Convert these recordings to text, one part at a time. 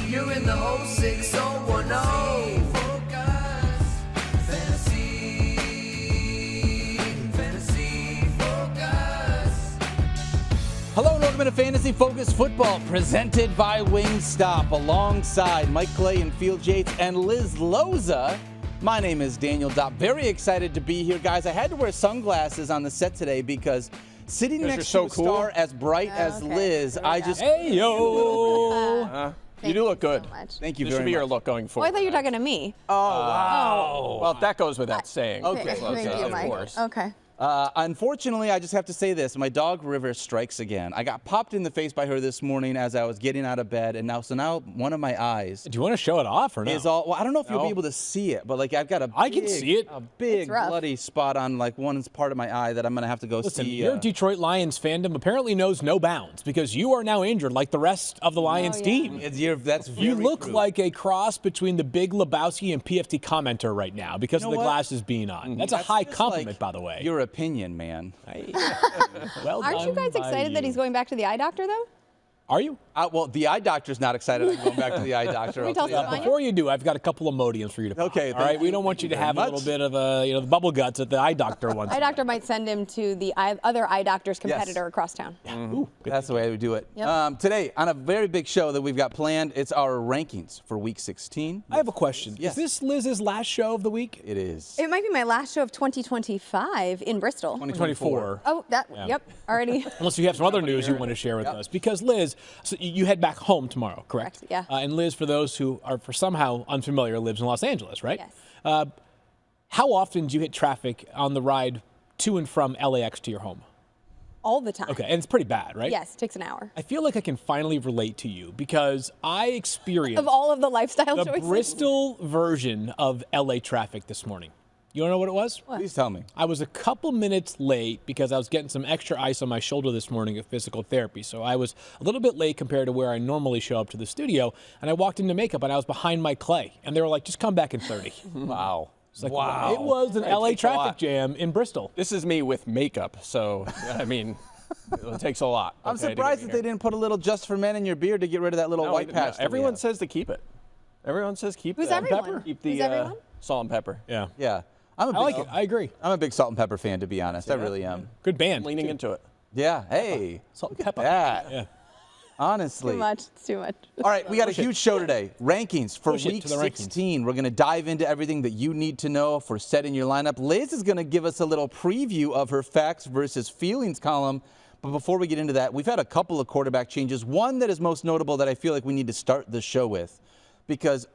You're in the 06010. Focus. Fantasy Focus. Hello and welcome to Fantasy Focus Football, presented by Wingstop, alongside Mike Clay and Field Yates and Liz Loza. My name is Daniel Dopp. Very excited to be here, guys. I had to wear sunglasses on the set today because sitting next to a star as bright as Liz, I just... Hey, yo! You do look good. So much. Thank you This very should be much. your look going Oh, forward. I thought you were talking to me. Oh, wow. Well, that goes without saying. Okay. Thank you, of Mike. course. Okay. Unfortunately, I just have to say this. My dog, River, strikes again. I got popped in the face by her this morning as I was getting out of bed, and now one of my eyes Do you want to show it off or no? is all, well, I don't know if you'll No. be able to see it, but like I've got I can see it. a big It's rough. bloody spot on like one part of my eye that I'm going to have to go Listen, see. your Detroit Lions fandom apparently knows no bounds because you are now injured like the rest of the Lions yeah. team. That's You very look true. like a cross between the Big Lebowski and PFT commenter right now because You of know the what? glasses being on. That's a That's high just compliment, like by the way. Your opinion, man. Well Aren't you done guys by excited that you. he's going back to the eye doctor, though? Are you? Well, the eye doctor's not excited. I'm going back to the eye doctor. Can we I'll tell tell you Stefan? that. Before you do, I've got a couple of Modiums for you to pop. Okay, All right, thank we you. don't want you to Thank you have a very little much. bit of the bubble guts that the eye doctor wants. Eye doctor might send him to the other eye doctor's competitor across town. Ooh, good. That's the way we do it. Yep. Today, on a very big show that we've got planned, it's our rankings for Week 16. I have a question. Yes. Is this Liz's last show of the week? It is. It might be my last show of 2025 in Bristol. 2024. Oh, yep, already. Unless you have some other news you want to share with us. Because Liz, so you head back home tomorrow, correct? Correct, yeah. And Liz, for those who are for somehow unfamiliar, lives in Los Angeles, right? Yes. How often do you hit traffic on the ride to and from LAX to your home? All the time. Okay, and it's pretty bad, right? Yes, takes an hour. I feel like I can finally relate to you because I experienced Of all of the lifestyle the choices. Bristol version of LA traffic this morning. You want to know what it was? Please tell me. I was a couple minutes late because I was getting some extra ice on my shoulder this morning at physical therapy. So I was a little bit late compared to where I normally show up to the studio. And I walked into makeup and I was behind Mike Clay. And they were like, just come back in 30. Wow. It's like, Wow. It was an It LA takes a lot. traffic jam in Bristol. This is me with makeup, so I mean, it takes a lot. I'm okay, to surprised get that here. they didn't put a little Just for Men in your beard to get rid of that little No, white patch. that we everyone have. says to keep it. Everyone says keep Who's the everyone? pepper. Keep Who's the everyone? salt and pepper. Yeah. Yeah. I'm a I big, like it. I agree. I'm a big Salt and Pepper fan, to be honest. I really am. Good band. Leaning too. into it. Yeah. Hey. Salt and Look at pepper. that. Yeah. Honestly. Too much. It's too much. All right, we got a Push it. huge show today. Rankings for Push it Week to the rankings. 16. We're going to dive into everything that you need to know for setting your lineup. Liz is going to give us a little preview of her facts versus feelings column. But before we get into that, we've had a couple of quarterback changes. One that is most notable that I feel like we need to start the show with. Because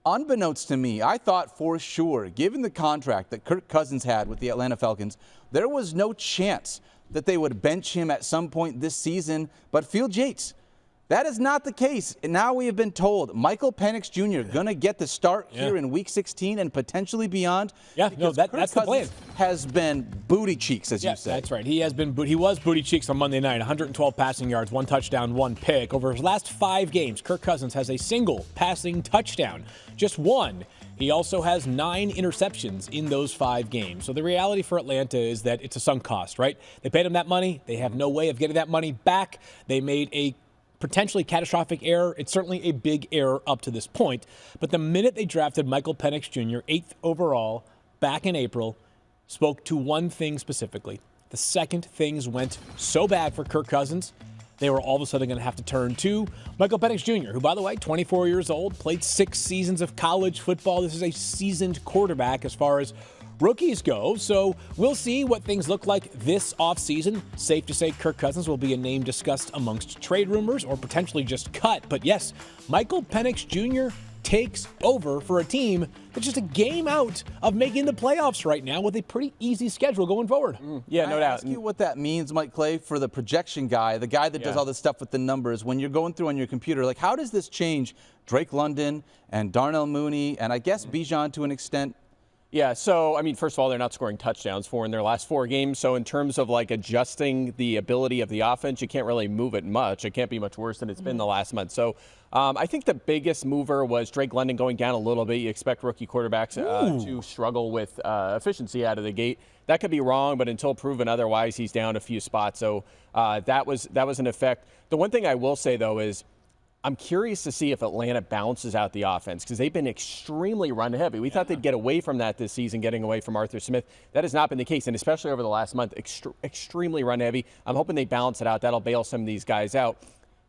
unbeknownst to me, I thought for sure, given the contract that Kirk Cousins had with the Atlanta Falcons, there was no chance that they would bench him at some point this season. But Field Yates, that is not the case. And now we have been told Michael Penix Jr. going to get the start here in Week 16 and potentially beyond. Yeah, because no, Kirk that's the plan. Cousins has been booty cheeks, as Yeah, you say. that's right. He was booty cheeks on Monday night. 112 passing yards, 1 touchdown, 1 pick. Over his last 5 games, Kirk Cousins has a single passing touchdown, just 1. He also has 9 interceptions in those 5 games. So the reality for Atlanta is that it's a sunk cost, right? They paid him that money. They have no way of getting that money back. They made a potentially catastrophic error. It's certainly a big error up to this point. But the minute they drafted Michael Penix Jr., 8th overall, back in April, spoke to one thing specifically. The second things went so bad for Kirk Cousins, they were all of a sudden going to have to turn to Michael Penix Jr., who, by the way, 24 years old, played 6 seasons of college football. This is a seasoned quarterback as far as rookies go. So we'll see what things look like this offseason. Safe to say Kirk Cousins will be a name discussed amongst trade rumors or potentially just cut. But yes, Michael Penix Jr. takes over for a team that's just a game out of making the playoffs right now with a pretty easy schedule going forward. Yeah, Can no I doubt. ask you what that means, Mike Clay, for the projection guy, the guy that does Yeah. all this stuff with the numbers, when you're going through on your computer, like how does this change Drake London and Darnell Mooney and I guess Bijan to an extent? Yeah, so, I mean, first of all, they're not scoring touchdowns in their last 4 games. So in terms of, like, adjusting the ability of the offense, you can't really move it much. It can't be much worse than it's been the last month. So I think the biggest mover was Drake London going down a little bit. You expect rookie quarterbacks to struggle with efficiency out of the gate. That could be wrong, but until proven otherwise, he's down a few spots. So that was an effect. The one thing I will say, though, is I'm curious to see if Atlanta balances out the offense because they've been extremely run heavy. We thought they'd get away from that this season, getting away from Arthur Smith. That has not been the case, and especially over the last month, extremely run heavy. I'm hoping they balance it out. That'll bail some of these guys out.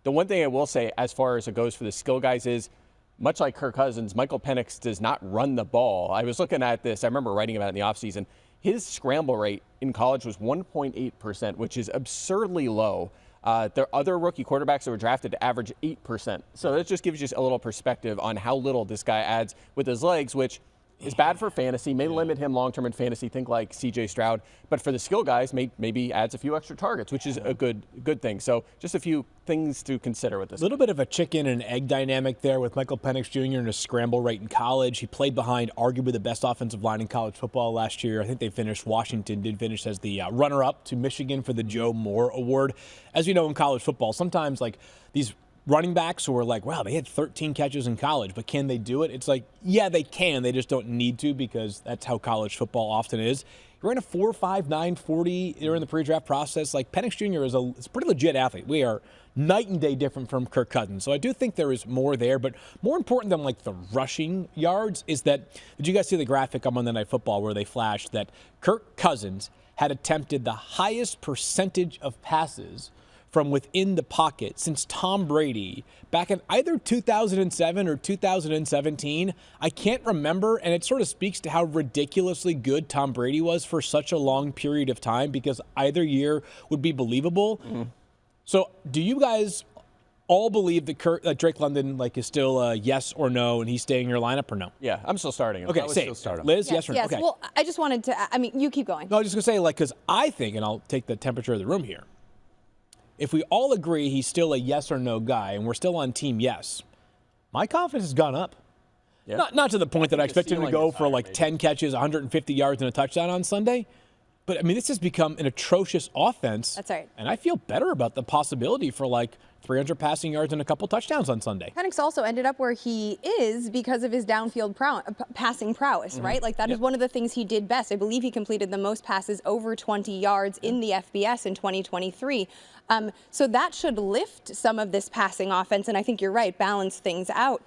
The one thing I will say as far as it goes for the skill guys is, much like Kirk Cousins, Michael Penix does not run the ball. I was looking at this. I remember writing about it in the offseason. His scramble rate in college was 1.8%, which is absurdly low. There are other rookie quarterbacks that were drafted to average 8%. So that just gives you a little perspective on how little this guy adds with his legs, which is bad for fantasy, may limit him long-term in fantasy, think like C.J. Stroud. But for the skill guys, maybe adds a few extra targets, which is a good thing. So just a few things to consider with this. A little bit of a chicken and egg dynamic there with Michael Penix Jr. and his scramble rate in college. He played behind arguably the best offensive line in college football last year. I think Washington did finish as the runner-up to Michigan for the Joe Moore Award. As you know, in college football, sometimes like these running backs who are like, wow, they had 13 catches in college, but can they do it? It's like, yeah, they can. They just don't need to because that's how college football often is. He ran a 4.59 40 during the pre-draft process. Like, Penix Jr. is a pretty legit athlete. We are night and day different from Kirk Cousins. So I do think there is more there, but more important than like the rushing yards is that, did you guys see the graphic on Monday Night Football where they flashed that Kirk Cousins had attempted the highest percentage of passes from within the pocket since Tom Brady back in either 2007 or 2017. I can't remember, and it sort of speaks to how ridiculously good Tom Brady was for such a long period of time because either year would be believable. Mm-hmm. So do you guys all believe that Drake London is still a yes or no, and he's staying in your lineup or no? Yeah, I'm still starting him. Okay, still start him. Liz, yes or no? Yes. Okay. Well, I just wanted to, you keep going. No, I was just going to say, because I think, and I'll take the temperature of the room here, if we all agree he's still a yes or no guy and we're still on team yes, my confidence has gone up. Yeah. Not to the point that I expect him to go for 10 catches, 150 yards, and a touchdown on Sunday. But, this has become an atrocious offense. That's right. And I feel better about the possibility for 300 passing yards and a couple touchdowns on Sunday. Penix also ended up where he is because of his downfield passing prowess, right? That is one of the things he did best. I believe he completed the most passes over 20 yards in the FBS in 2023. So that should lift some of this passing offense, and I think you're right, balance things out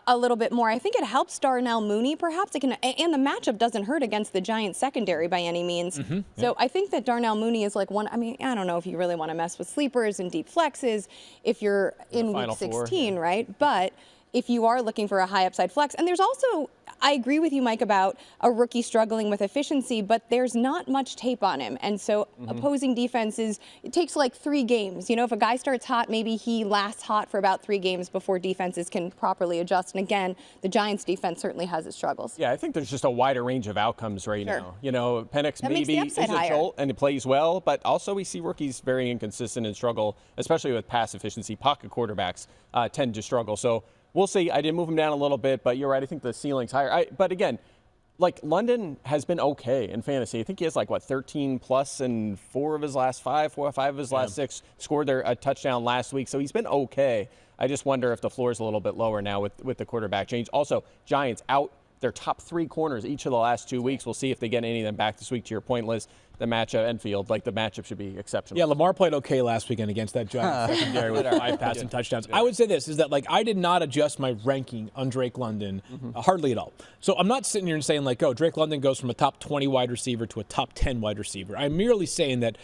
a little bit more. I think it helps Darnell Mooney, perhaps. And the matchup doesn't hurt against the Giants secondary by any means. Mm-hmm. So I think that Darnell Mooney is one. I don't know if you really want to mess with sleepers and deep flexes if you're in week 16, right? But if you are looking for a high upside flex, and there's also, I agree with you, Mike, about a rookie struggling with efficiency, but there's not much tape on him. And so opposing defenses, it takes 3 games. If a guy starts hot, maybe he lasts hot for about 3 games before defenses can properly adjust. And again, the Giants defense certainly has its struggles. Yeah, I think there's just a wider range of outcomes right now. Penix that maybe is a jolt and he plays well, but also we see rookies very inconsistent and struggle, especially with pass efficiency. Pocket quarterbacks tend to struggle. So we'll see. I did move him down a little bit, but you're right. I think the ceiling's higher. But again, London has been okay in fantasy. I think he has 13 plus in 4 of his last 5 of his last 6. Scored a touchdown last week, so he's been okay. I just wonder if the floor is a little bit lower now with the quarterback change. Also, Giants out their top 3 corners each of the last 2 weeks. We'll see if they get any of them back this week. To your point, Liz, the matchup, Enfield, the matchup should be exceptional. Yeah, Lamar played okay last weekend against that Giants secondary with 5 passing touchdowns. I would say this, is that I did not adjust my ranking on Drake London, hardly at all. So I'm not sitting here and saying Drake London goes from a top 20 wide receiver to a top 10 wide receiver. I'm merely saying that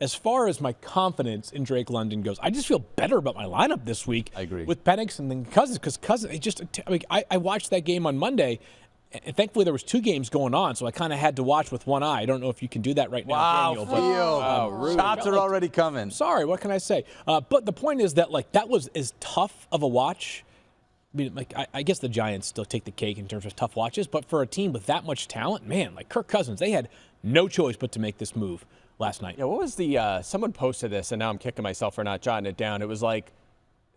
as far as my confidence in Drake London goes, I just feel better about my lineup this week. I agree. With Penix and then Cousins, because Cousins, I watched that game on Monday. And thankfully, there was 2 games going on, so I kind of had to watch with one eye. I don't know if you can do that right now, Daniel. But shots are already coming. Sorry, what can I say? But the point is that that was as tough of a watch. I guess the Giants still take the cake in terms of tough watches, but for a team with that much talent, man, Kirk Cousins, they had no choice but to make this move last night. Yeah, what was the? Someone posted this, and now I'm kicking myself for not jotting it down. It was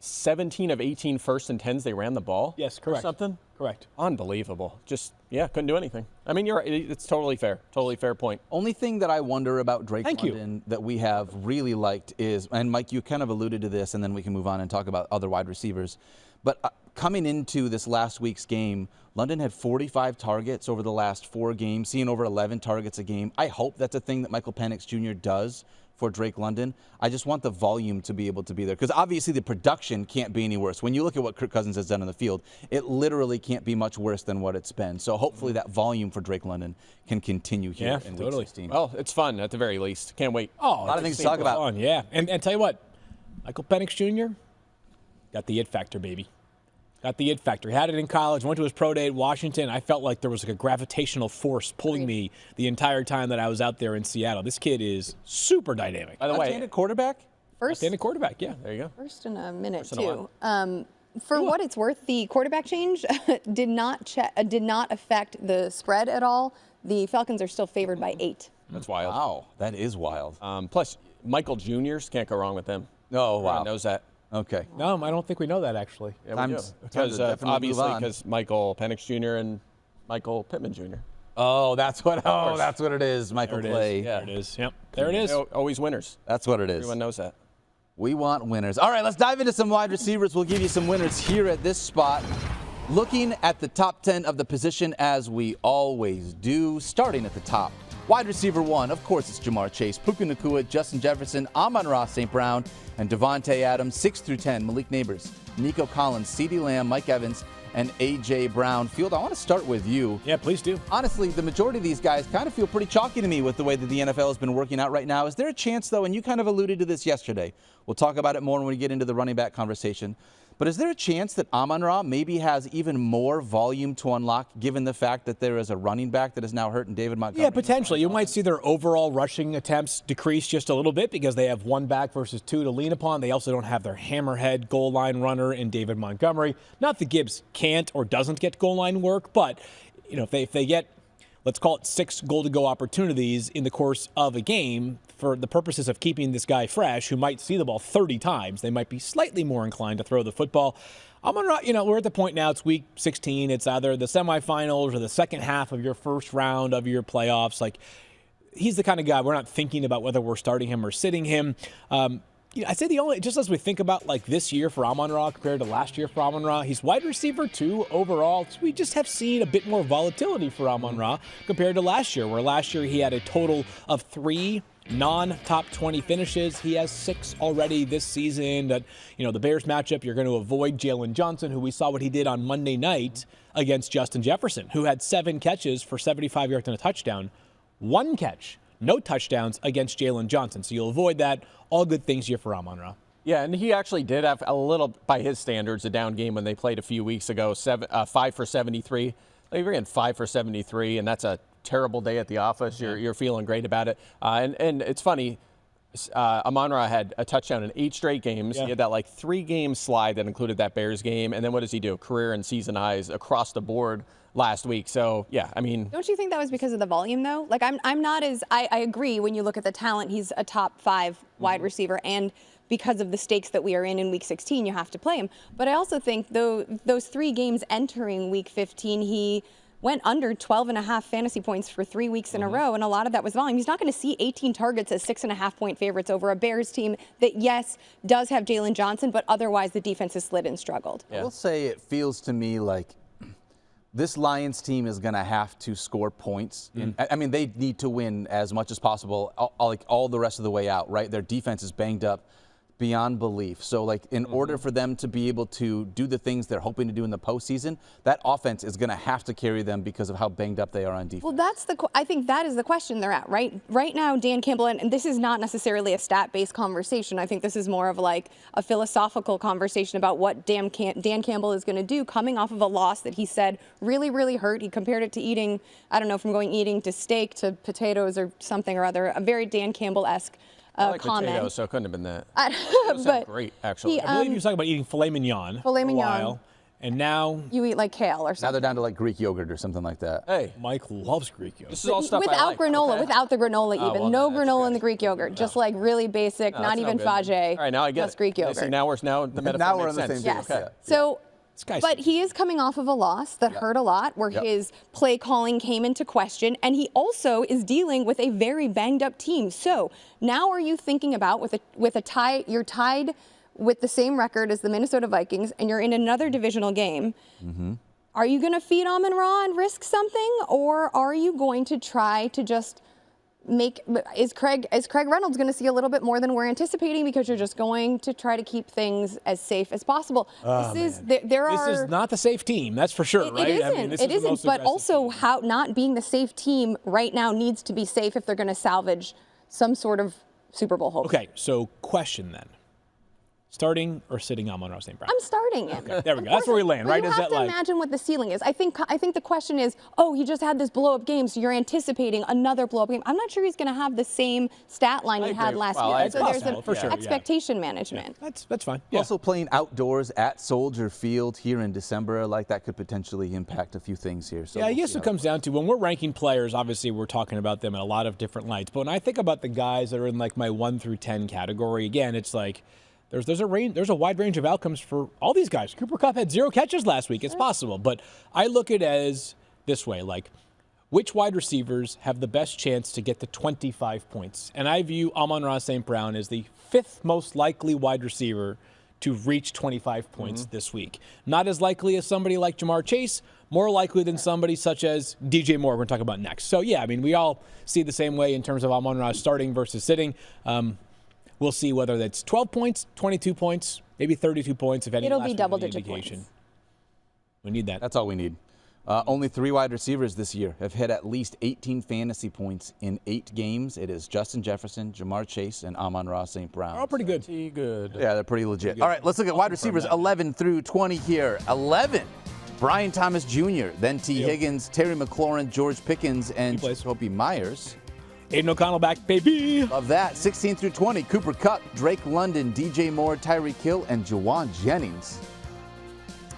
17 of 18 first and 10s they ran the ball. Yes, correct. Or something. Correct. Unbelievable. Just, couldn't do anything. You're right. It's totally fair. Totally fair point. Only thing that I wonder about Drake London that we have really liked is, and Mike, you kind of alluded to this, and then we can move on and talk about other wide receivers. But coming into this last week's game, London had 45 targets over the last 4 games, seeing over 11 targets a game. I hope that's a thing that Michael Penix Jr. does for Drake London. I just want the volume to be able to be there because obviously the production can't be any worse. When you look at what Kirk Cousins has done on the field, it literally can't be much worse than what it's been. So hopefully that volume for Drake London can continue here in Week 16. Well, it's fun at the very least. Can't wait. Oh, a lot of things to talk about. Fun, yeah. And tell you what, Michael Penix Jr. got the it factor, baby. Got the it factor. He had it in college, went to his pro day at Washington. I felt like there was like a gravitational force pulling me the entire time that I was out there in Seattle. This kid is super dynamic. By the way, Left-handed quarterback? Left-handed quarterback, yeah. there you go. First in a minute, First in a too. For what it's worth, the quarterback change did not affect the spread at all. The Falcons are still favored by 8. That's wild. Wow, that is wild. Plus, Michael Jr.'s can't go wrong with them. Oh, wow. Everyone knows that. Okay. No, I don't think we know that, actually. Yeah, we do. Because obviously, because Michael Penix Jr. and Michael Pittman Jr. Oh, that's what it is, Michael There it Clay. is. There it is. Yep. There it is. Always winners. That's what it is. Everyone knows that. We want winners. All right, let's dive into some wide receivers. We'll give you some winners here at this spot. Looking at the top 10 of the position as we always do, starting at the top. Wide receiver 1, of course, it's Jamar Chase, Puka Nacua, Justin Jefferson, Amon-Ra St. Brown, and Devontae Adams. 6 through 10, Malik Neighbors, Nico Collins, CeeDee Lamb, Mike Evans, and A.J. Brown. Field, I want to start with you. Yeah, please do. Honestly, the majority of these guys kind of feel pretty chalky to me with the way that the NFL has been working out right now. Is there a chance, though, and you kind of alluded to this yesterday, we'll talk about it more when we get into the running back conversation, but is there a chance that Amon-Ra maybe has even more volume to unlock given the fact that there is a running back that is now hurt in David Montgomery? Yeah, potentially. You might see their overall rushing attempts decrease just a little bit because they have 1 back versus 2 to lean upon. They also don't have their hammerhead goal line runner in David Montgomery. Not that Gibbs can't or doesn't get goal line work, but if they get, let's call it 6 goal-to-go opportunities in the course of a game, for the purposes of keeping this guy fresh, who might see the ball 30 times, they might be slightly more inclined to throw the football. We're at the point now, it's week 16. It's either the semifinals or the second half of your first round of your playoffs. Like, he's the kind of guy we're not thinking about whether we're starting him or sitting him. I'd say just as we think about like this year for Amon-Ra compared to last year for Amon-Ra, he's wide receiver 2 overall. So we just have seen a bit more volatility for Amon-Ra compared to last year, where last year he had a total of 3 non-top 20 finishes. He has 6 already this season. That, the Bears matchup, you're going to avoid Jalen Johnson, who we saw what he did on Monday night against Justin Jefferson, who had 7 catches for 75 yards and a touchdown. 1 catch, no touchdowns against Jalen Johnson. So you'll avoid that. All good things here for Amon-Ra. Yeah, and he actually did have a little, by his standards, a down game when they played a few weeks ago. 5 for 73. They were in 5 for 73, and that's a terrible day at the office. You're feeling great about it. And it's funny, Amon-Ra had a touchdown in 8 straight games. Yeah. He had that 3-game slide that included that Bears game. And then what does he do? Career and season highs across the board last week. So, yeah, I mean. Don't you think that was because of the volume, though? Like, I'm not as, I agree when you look at the talent, he's a top 5 wide receiver, and because of the stakes that we are in week 16, you have to play him. But I also think those 3 games entering week 15, he went under 12.5 fantasy points for 3 weeks in a row, and a lot of that was volume. He's not going to see 18 targets as 6.5-point favorites over a Bears team that, yes, does have Jalen Johnson, but otherwise the defense has slid and struggled. I will say it feels to me like this Lions team is going to have to score points. I mean, they need to win as much as possible, all the rest of the way out, right? Their defense is banged up beyond belief. So, in order for them to be able to do the things they're hoping to do in the postseason, that offense is going to have to carry them because of how banged up they are on defense. Well, I think that is the question they're at, right? Right now, Dan Campbell, and this is not necessarily a stat-based conversation. I think this is more of like a philosophical conversation about what Dan Campbell is going to do coming off of a loss that he said really, really hurt. He compared it to eating, I don't know, from going eating to steak to potatoes or something or other, a very Dan Campbell-esque I like comment. potatoes, so it couldn't have been that. But great, actually. I believe he was talking about eating filet mignon for a while, and now you eat like kale or Now something. they're down to Greek yogurt or something like that. Hey, Mike loves Greek yogurt. this is all stuff I Without like. granola, Okay. without the granola even. well, No that's granola in the trash. Greek yogurt. Just like really basic, No, not that's even good. fage. All right, now I get just it. Greek Yeah, yogurt. see, now the metaphor Now we're makes on the sense. same Yes. page. Okay. So, This guy's but he is coming off of a loss that hurt a lot, where his play calling came into question, and he also is dealing with a very banged up team. So now, are you thinking about with a tie? You're tied with the same record as the Minnesota Vikings, and you're in another divisional game. Are you going to feed Amon-Ra and risk something, or are you going to try to just is Craig Reynolds going to see a little bit more than we're anticipating because you're just going to try to keep things as safe as possible? This is not the safe team, that's for sure, right? It isn't. But also, how not being the safe team right now needs to be safe if they're going to salvage some sort of Super Bowl hope. Okay, so question then. Starting or sitting Amon-Ra St. Brown? I'm starting him. Okay, there we go. That's where we land, right? You have to imagine what the ceiling is. I think the question is, he just had this blow-up game, so you're anticipating another blow-up game. I'm not sure he's going to have the same stat line he had last year. So there's an expectation management. Yeah, that's fine. Yeah. Also playing outdoors at Soldier Field here in December, like that could potentially impact a few things here. So I guess it comes down to when we're ranking players, obviously we're talking about them in a lot of different lights. But when I think about the guys that are in like my 1 through 10 category, again, it's like, there's a wide range of outcomes for all these guys. Cooper Kupp had 0 catches last week. It's possible. But I look at it as this way, like, which wide receivers have the best chance to get to 25 points? And I view Amon-Ra St. Brown as the 5th most likely wide receiver to reach 25 points this week. Not as likely as somebody like Jamar Chase, more likely than somebody such as DJ Moore, we're going to talk about next. So, yeah, I mean, we all see it the same way in terms of Amon-Ra starting versus sitting. We'll see whether that's 12 points, 22 points, maybe 32 points, if any. It'll be double-digit points. We need that. That's all we need. Only 3 wide receivers this year have hit at least 18 fantasy points in 8 games. It is Justin Jefferson, Jamar Chase, and Amon-Ra St. Brown. Oh, pretty good. Yeah, they're pretty legit. All right, let's look at wide receivers 11 through 20 here. 11, Brian Thomas Jr., then T. Higgins, Terry McLaurin, George Pickens, and Jacoby Myers. Aiden O'Connell back, baby. Love that. 16 through 20, Cooper Kupp, Drake London, DJ Moore, Tyreek Hill, and Jawan Jennings.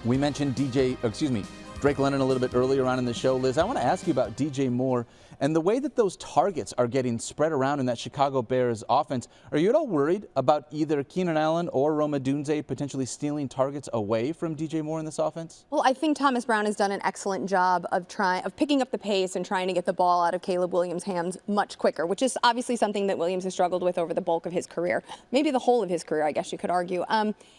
We mentioned Drake London a little bit earlier on in the show. Liz, I want to ask you about DJ Moore and the way that those targets are getting spread around in that Chicago Bears offense. Are you at all worried about either Keenan Allen or Rome Odunze potentially stealing targets away from DJ Moore in this offense? Well, I think Thomas Brown has done an excellent job of picking up the pace and trying to get the ball out of Caleb Williams' hands much quicker, which is obviously something that Williams has struggled with over the bulk of his career. Maybe the whole of his career, I guess you could argue.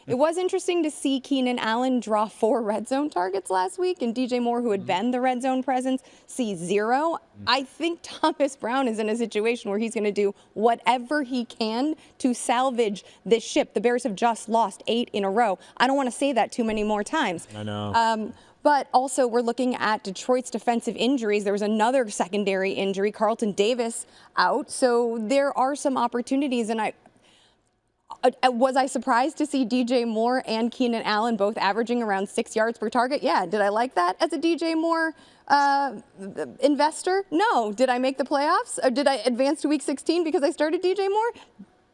It was interesting to see Keenan Allen draw 4 red zone targets last week, and DJ Moore, who had been the red zone presence, see 0. I think Thomas Brown is in a situation where he's going to do whatever he can to salvage this ship. The Bears have just lost 8 in a row. I don't want to say that too many more times. I know. But also we're looking at Detroit's defensive injuries. There was another secondary injury, Carlton Davis out. So there are some opportunities, and was I surprised to see DJ Moore and Keenan Allen both averaging around 6 yards per target? Yeah. Did I like that as a DJ Moore investor? No. Did I make the playoffs? Or did I advance to week 16 because I started DJ Moore?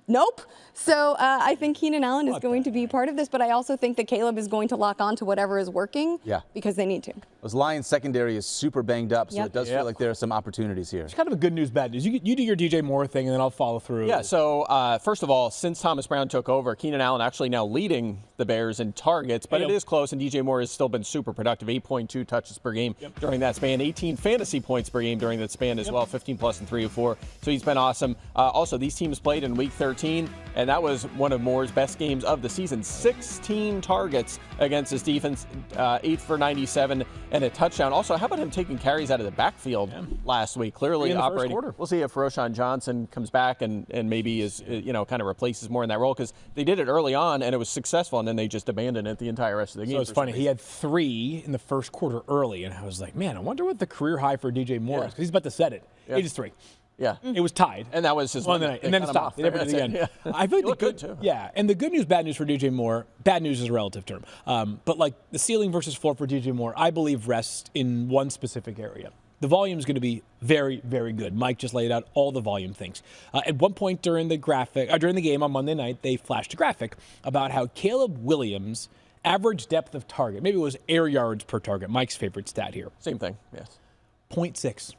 Nope. So I think Keenan Allen is going to be part of this, but I also think that Caleb is going to lock on to whatever is working because they need to. Those Lions secondary is super banged up, so it does feel like there are some opportunities here. It's kind of a good news, bad news. You do your DJ Moore thing, and then I'll follow through. Yeah, so first of all, since Thomas Brown took over, Keenan Allen actually now leading the Bears in targets, but it is close, and DJ Moore has still been super productive, 8.2 touches per game during that span, 18 fantasy points per game during that span as well, 15 plus and 3 of 4. So he's been awesome. Also, these teams played in week 13, and that was one of Moore's best games of the season. 16 targets against his defense, 8 for 97 and a touchdown. Also, how about him taking carries out of the backfield last week? Clearly in the operating. first quarter. We'll see if Roshan Johnson comes back and maybe is kind of replaces more in that role, because they did it early on and it was successful, and then they just abandoned it the entire rest of the game. So it's funny. He had 3 in the first quarter early, and I was like, man, I wonder what the career high for DJ Moore is, because he's about to set it. He just 3. Yeah. It was tied. And that was his one night. And then it stopped. They never did it again. Yeah. I feel like good too. Yeah. And the good news, bad news for DJ Moore, bad news is a relative term. But like the ceiling versus floor for DJ Moore, I believe rests in one specific area. The volume is going to be very, very good. Mike just laid out all the volume things. At one point during the game on Monday night, they flashed a graphic about how Caleb Williams' average depth of target, maybe it was air yards per target, Mike's favorite stat here. Same thing, yes. 0.6.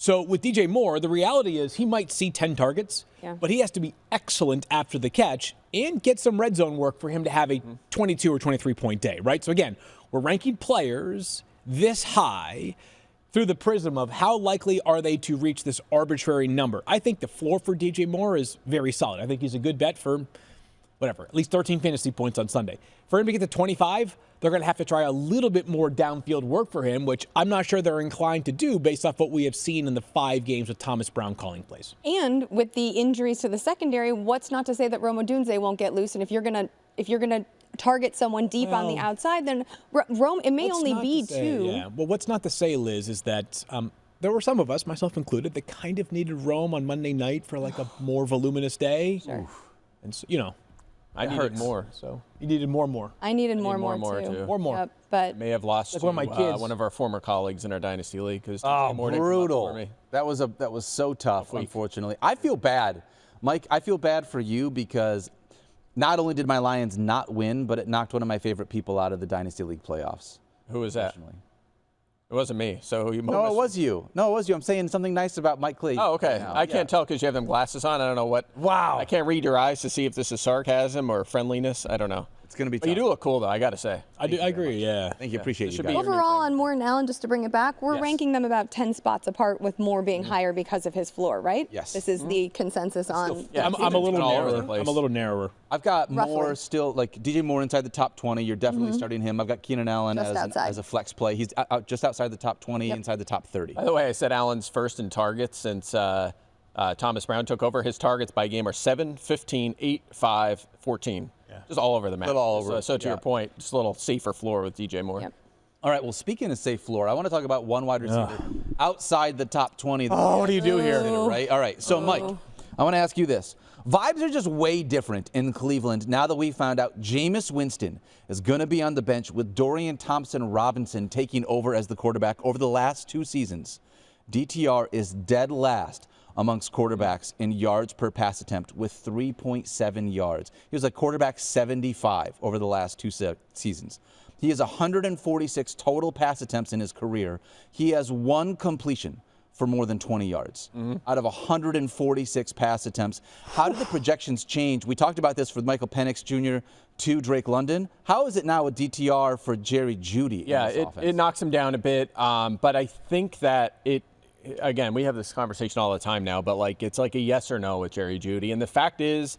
So with DJ Moore, the reality is he might see 10 targets, but he has to be excellent after the catch and get some red zone work for him to have a 22 or 23-point day, right? So again, we're ranking players this high through the prism of how likely are they to reach this arbitrary number. I think the floor for DJ Moore is very solid. I think he's a good bet for whatever, at least 13 fantasy points on Sunday. For him to get to 25, they're going to have to try a little bit more downfield work for him, which I'm not sure they're inclined to do based off what we have seen in the 5 games with Thomas Brown calling plays. And with the injuries to the secondary, what's not to say that Rome Odunze won't get loose? And if you're gonna target someone deep on the outside, then Rome, it may only be 2. Yeah, well, what's not to say, Liz, is that there were some of us, myself included, that kind of needed Rome on Monday night for like a more voluminous day. Sure. And so, you know, I needed more. So you needed more. I needed more too. More. Yep, but May have lost Like to one of my kids. one of our former colleagues in our dynasty league because Brutal. That was so tough, unfortunately. I feel bad. Mike, I feel bad for you because not only did my Lions not win, but it knocked one of my favorite people out of the Dynasty League playoffs. Who was that? It wasn't me. So you No, it was you. I'm saying something nice about Mike Clay. Oh, okay. I can't tell because you have them glasses on. I don't know what. Wow. I can't read your eyes to see if this is sarcasm or friendliness. I don't know. It's going to be tough. But you do look cool, though, I got to say. I agree, yeah. Thank you. Appreciate you should guys. be- overall on Moore and Allen, just to bring it back, we're ranking them about 10 spots apart, with Moore being higher because of his floor, right? Yes. This is the consensus on. Yeah, I'm a little all over the narrower. place. I'm a little narrower. I've got Roughly. Moore still, like DJ Moore inside the top 20. You're definitely starting him. I've got Keenan Allen Just outside. as a flex play. He's just outside the top 20, inside the top 30. By the way, I said Allen's first in targets since Thomas Brown took over. His targets by game are 7, 15, 8, 5, 14. Just all over the map. Little all over. So to your point, just a little safer floor with DJ Moore. Yep. All right, well, speaking of safe floor, I want to talk about one wide receiver outside the top 20. What do you do here? Right? All right, so Mike, I want to ask you this. Vibes are just way different in Cleveland now that we found out Jameis Winston is going to be on the bench with Dorian Thompson-Robinson taking over as the quarterback over the last 2 seasons. DTR is dead last amongst quarterbacks in yards per pass attempt with 3.7 yards. He was a quarterback 75 over the last 2 seasons. He has 146 total pass attempts in his career. He has 1 completion for more than 20 yards out of 146 pass attempts. How did the projections change? We talked about this with Michael Penix Jr. to Drake London. How is it now with DTR for Jerry Jeudy? Yeah, in this offense? it knocks him down a bit, but I think that again, we have this conversation all the time now, but like it's like a yes or no with Jerry Jeudy. And the fact is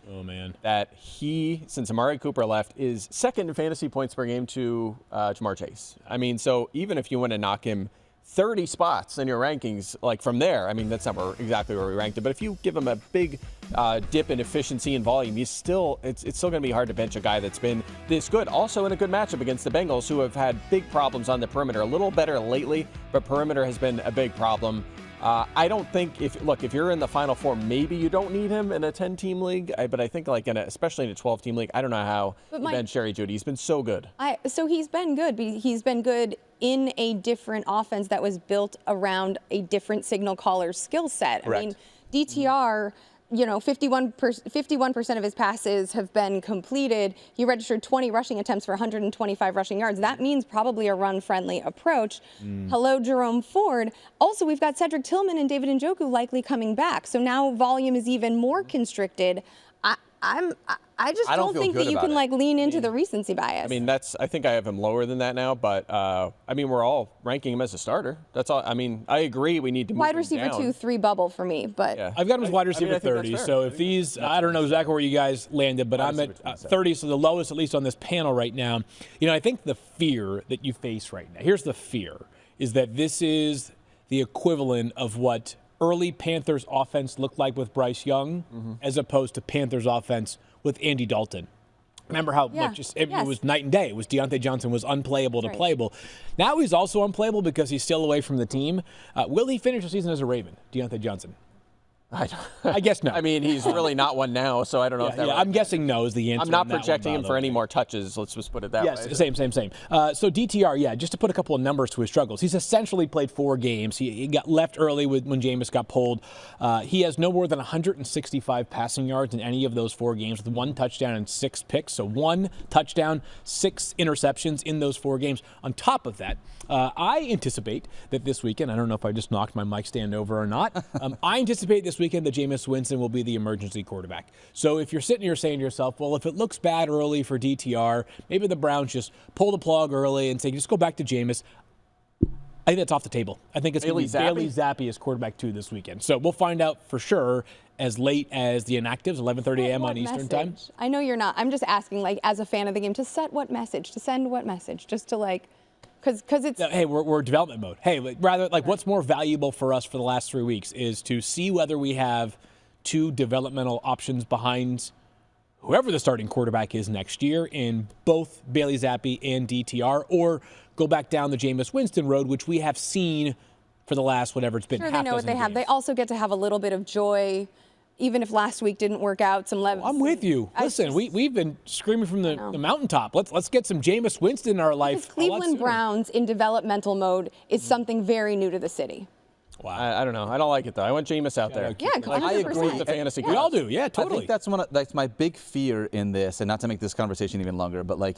that he, since Amari Cooper left, is second in fantasy points per game to Jamar Chase. I mean, so even if you want to knock him 30 spots in your rankings, like from there, I mean, that's not exactly where we ranked it, but if you give him a big dip in efficiency and volume, it's still going to be hard to bench a guy that's been this good. Also in a good matchup against the Bengals, who have had big problems on the perimeter. A little better lately, but perimeter has been a big problem. I don't think if you're in the Final Four, maybe you don't need him in a 10-team league. But I think especially in a 12-team league, I don't know how you bench Jerry Jeudy. He's been so good. So he's been good, but he's been good in a different offense that was built around a different signal caller's skill set. Correct. I mean, DTR, 51% of his passes have been completed. He registered 20 rushing attempts for 125 rushing yards. That means probably a run-friendly approach. Hello, Jerome Ford. Also, we've got Cedric Tillman and David Njoku likely coming back. So now volume is even more constricted. I just don't think that you can lean into the recency bias. I mean, I think I have him lower than that now, but I mean, we're all ranking him as a starter. That's all. I mean, I agree we need to move wide him receiver down. 2-3 bubble for me, but I've got him as wide receiver I think that's 30. fair. So if these, I don't know exactly where you guys landed, but I'm at 30, so the lowest, at least on this panel right now. I think the fear that you face right now, here's the fear, is that this is the equivalent of what early Panthers offense looked like with Bryce Young, as opposed to Panthers offense with Andy Dalton. Remember how much it was night and day. It was Deontay Johnson was unplayable to playable. Now he's also unplayable because he's still away from the team. Will he finish the season as a Raven, Deontay Johnson? I guess no. I mean, he's really not one now, so I don't know if that. I'm guessing no is the answer. I'm not projecting him for any more touches. Let's just put it that way. Yes, same. So DTR, just to put a couple of numbers to his struggles, he's essentially played 4 games. He got left early when Jameis got pulled. He has no more than 165 passing yards in any of those 4 games with 1 touchdown and 6 picks. So 1 touchdown, 6 interceptions in those 4 games. On top of that, I anticipate that this weekend, I don't know if I just knocked my mic stand over or not, I anticipate this weekend that Jameis Winston will be the emergency quarterback. So if you're sitting here saying to yourself, well, if it looks bad early for DTR, maybe the Browns just pull the plug early and say, just go back to Jameis. I think that's off the table. I think it's going to be Bailey Zappi as quarterback 2 this weekend. So we'll find out for sure as late as the inactives, 11:30 a.m. on Eastern time. I know you're not. I'm just asking, like, as a fan of the game, to set what message, to send what message, just to, like, because it's... Hey, we're development mode. Hey, rather, like, what's more valuable for us for the last 3 weeks is to see whether we have 2 developmental options behind whoever the starting quarterback is next year in both Bailey Zappi and DTR, or go back down the Jameis Winston road, which we have seen for the last, whatever it's been, sure, half they know what they games. have. They also get to have a little bit of joy, even if last week didn't work out. I'm with you. Listen, we've been screaming from the mountaintop. Let's get some Jameis Winston in our life. Because Cleveland Browns in developmental mode is something very new to the city. Wow. I don't know. I don't like it, though. I want Jameis out there. Yeah, 100%. I agree with the fantasy. We all do. Yeah, totally. I think that's my big fear in this, and not to make this conversation even longer, but like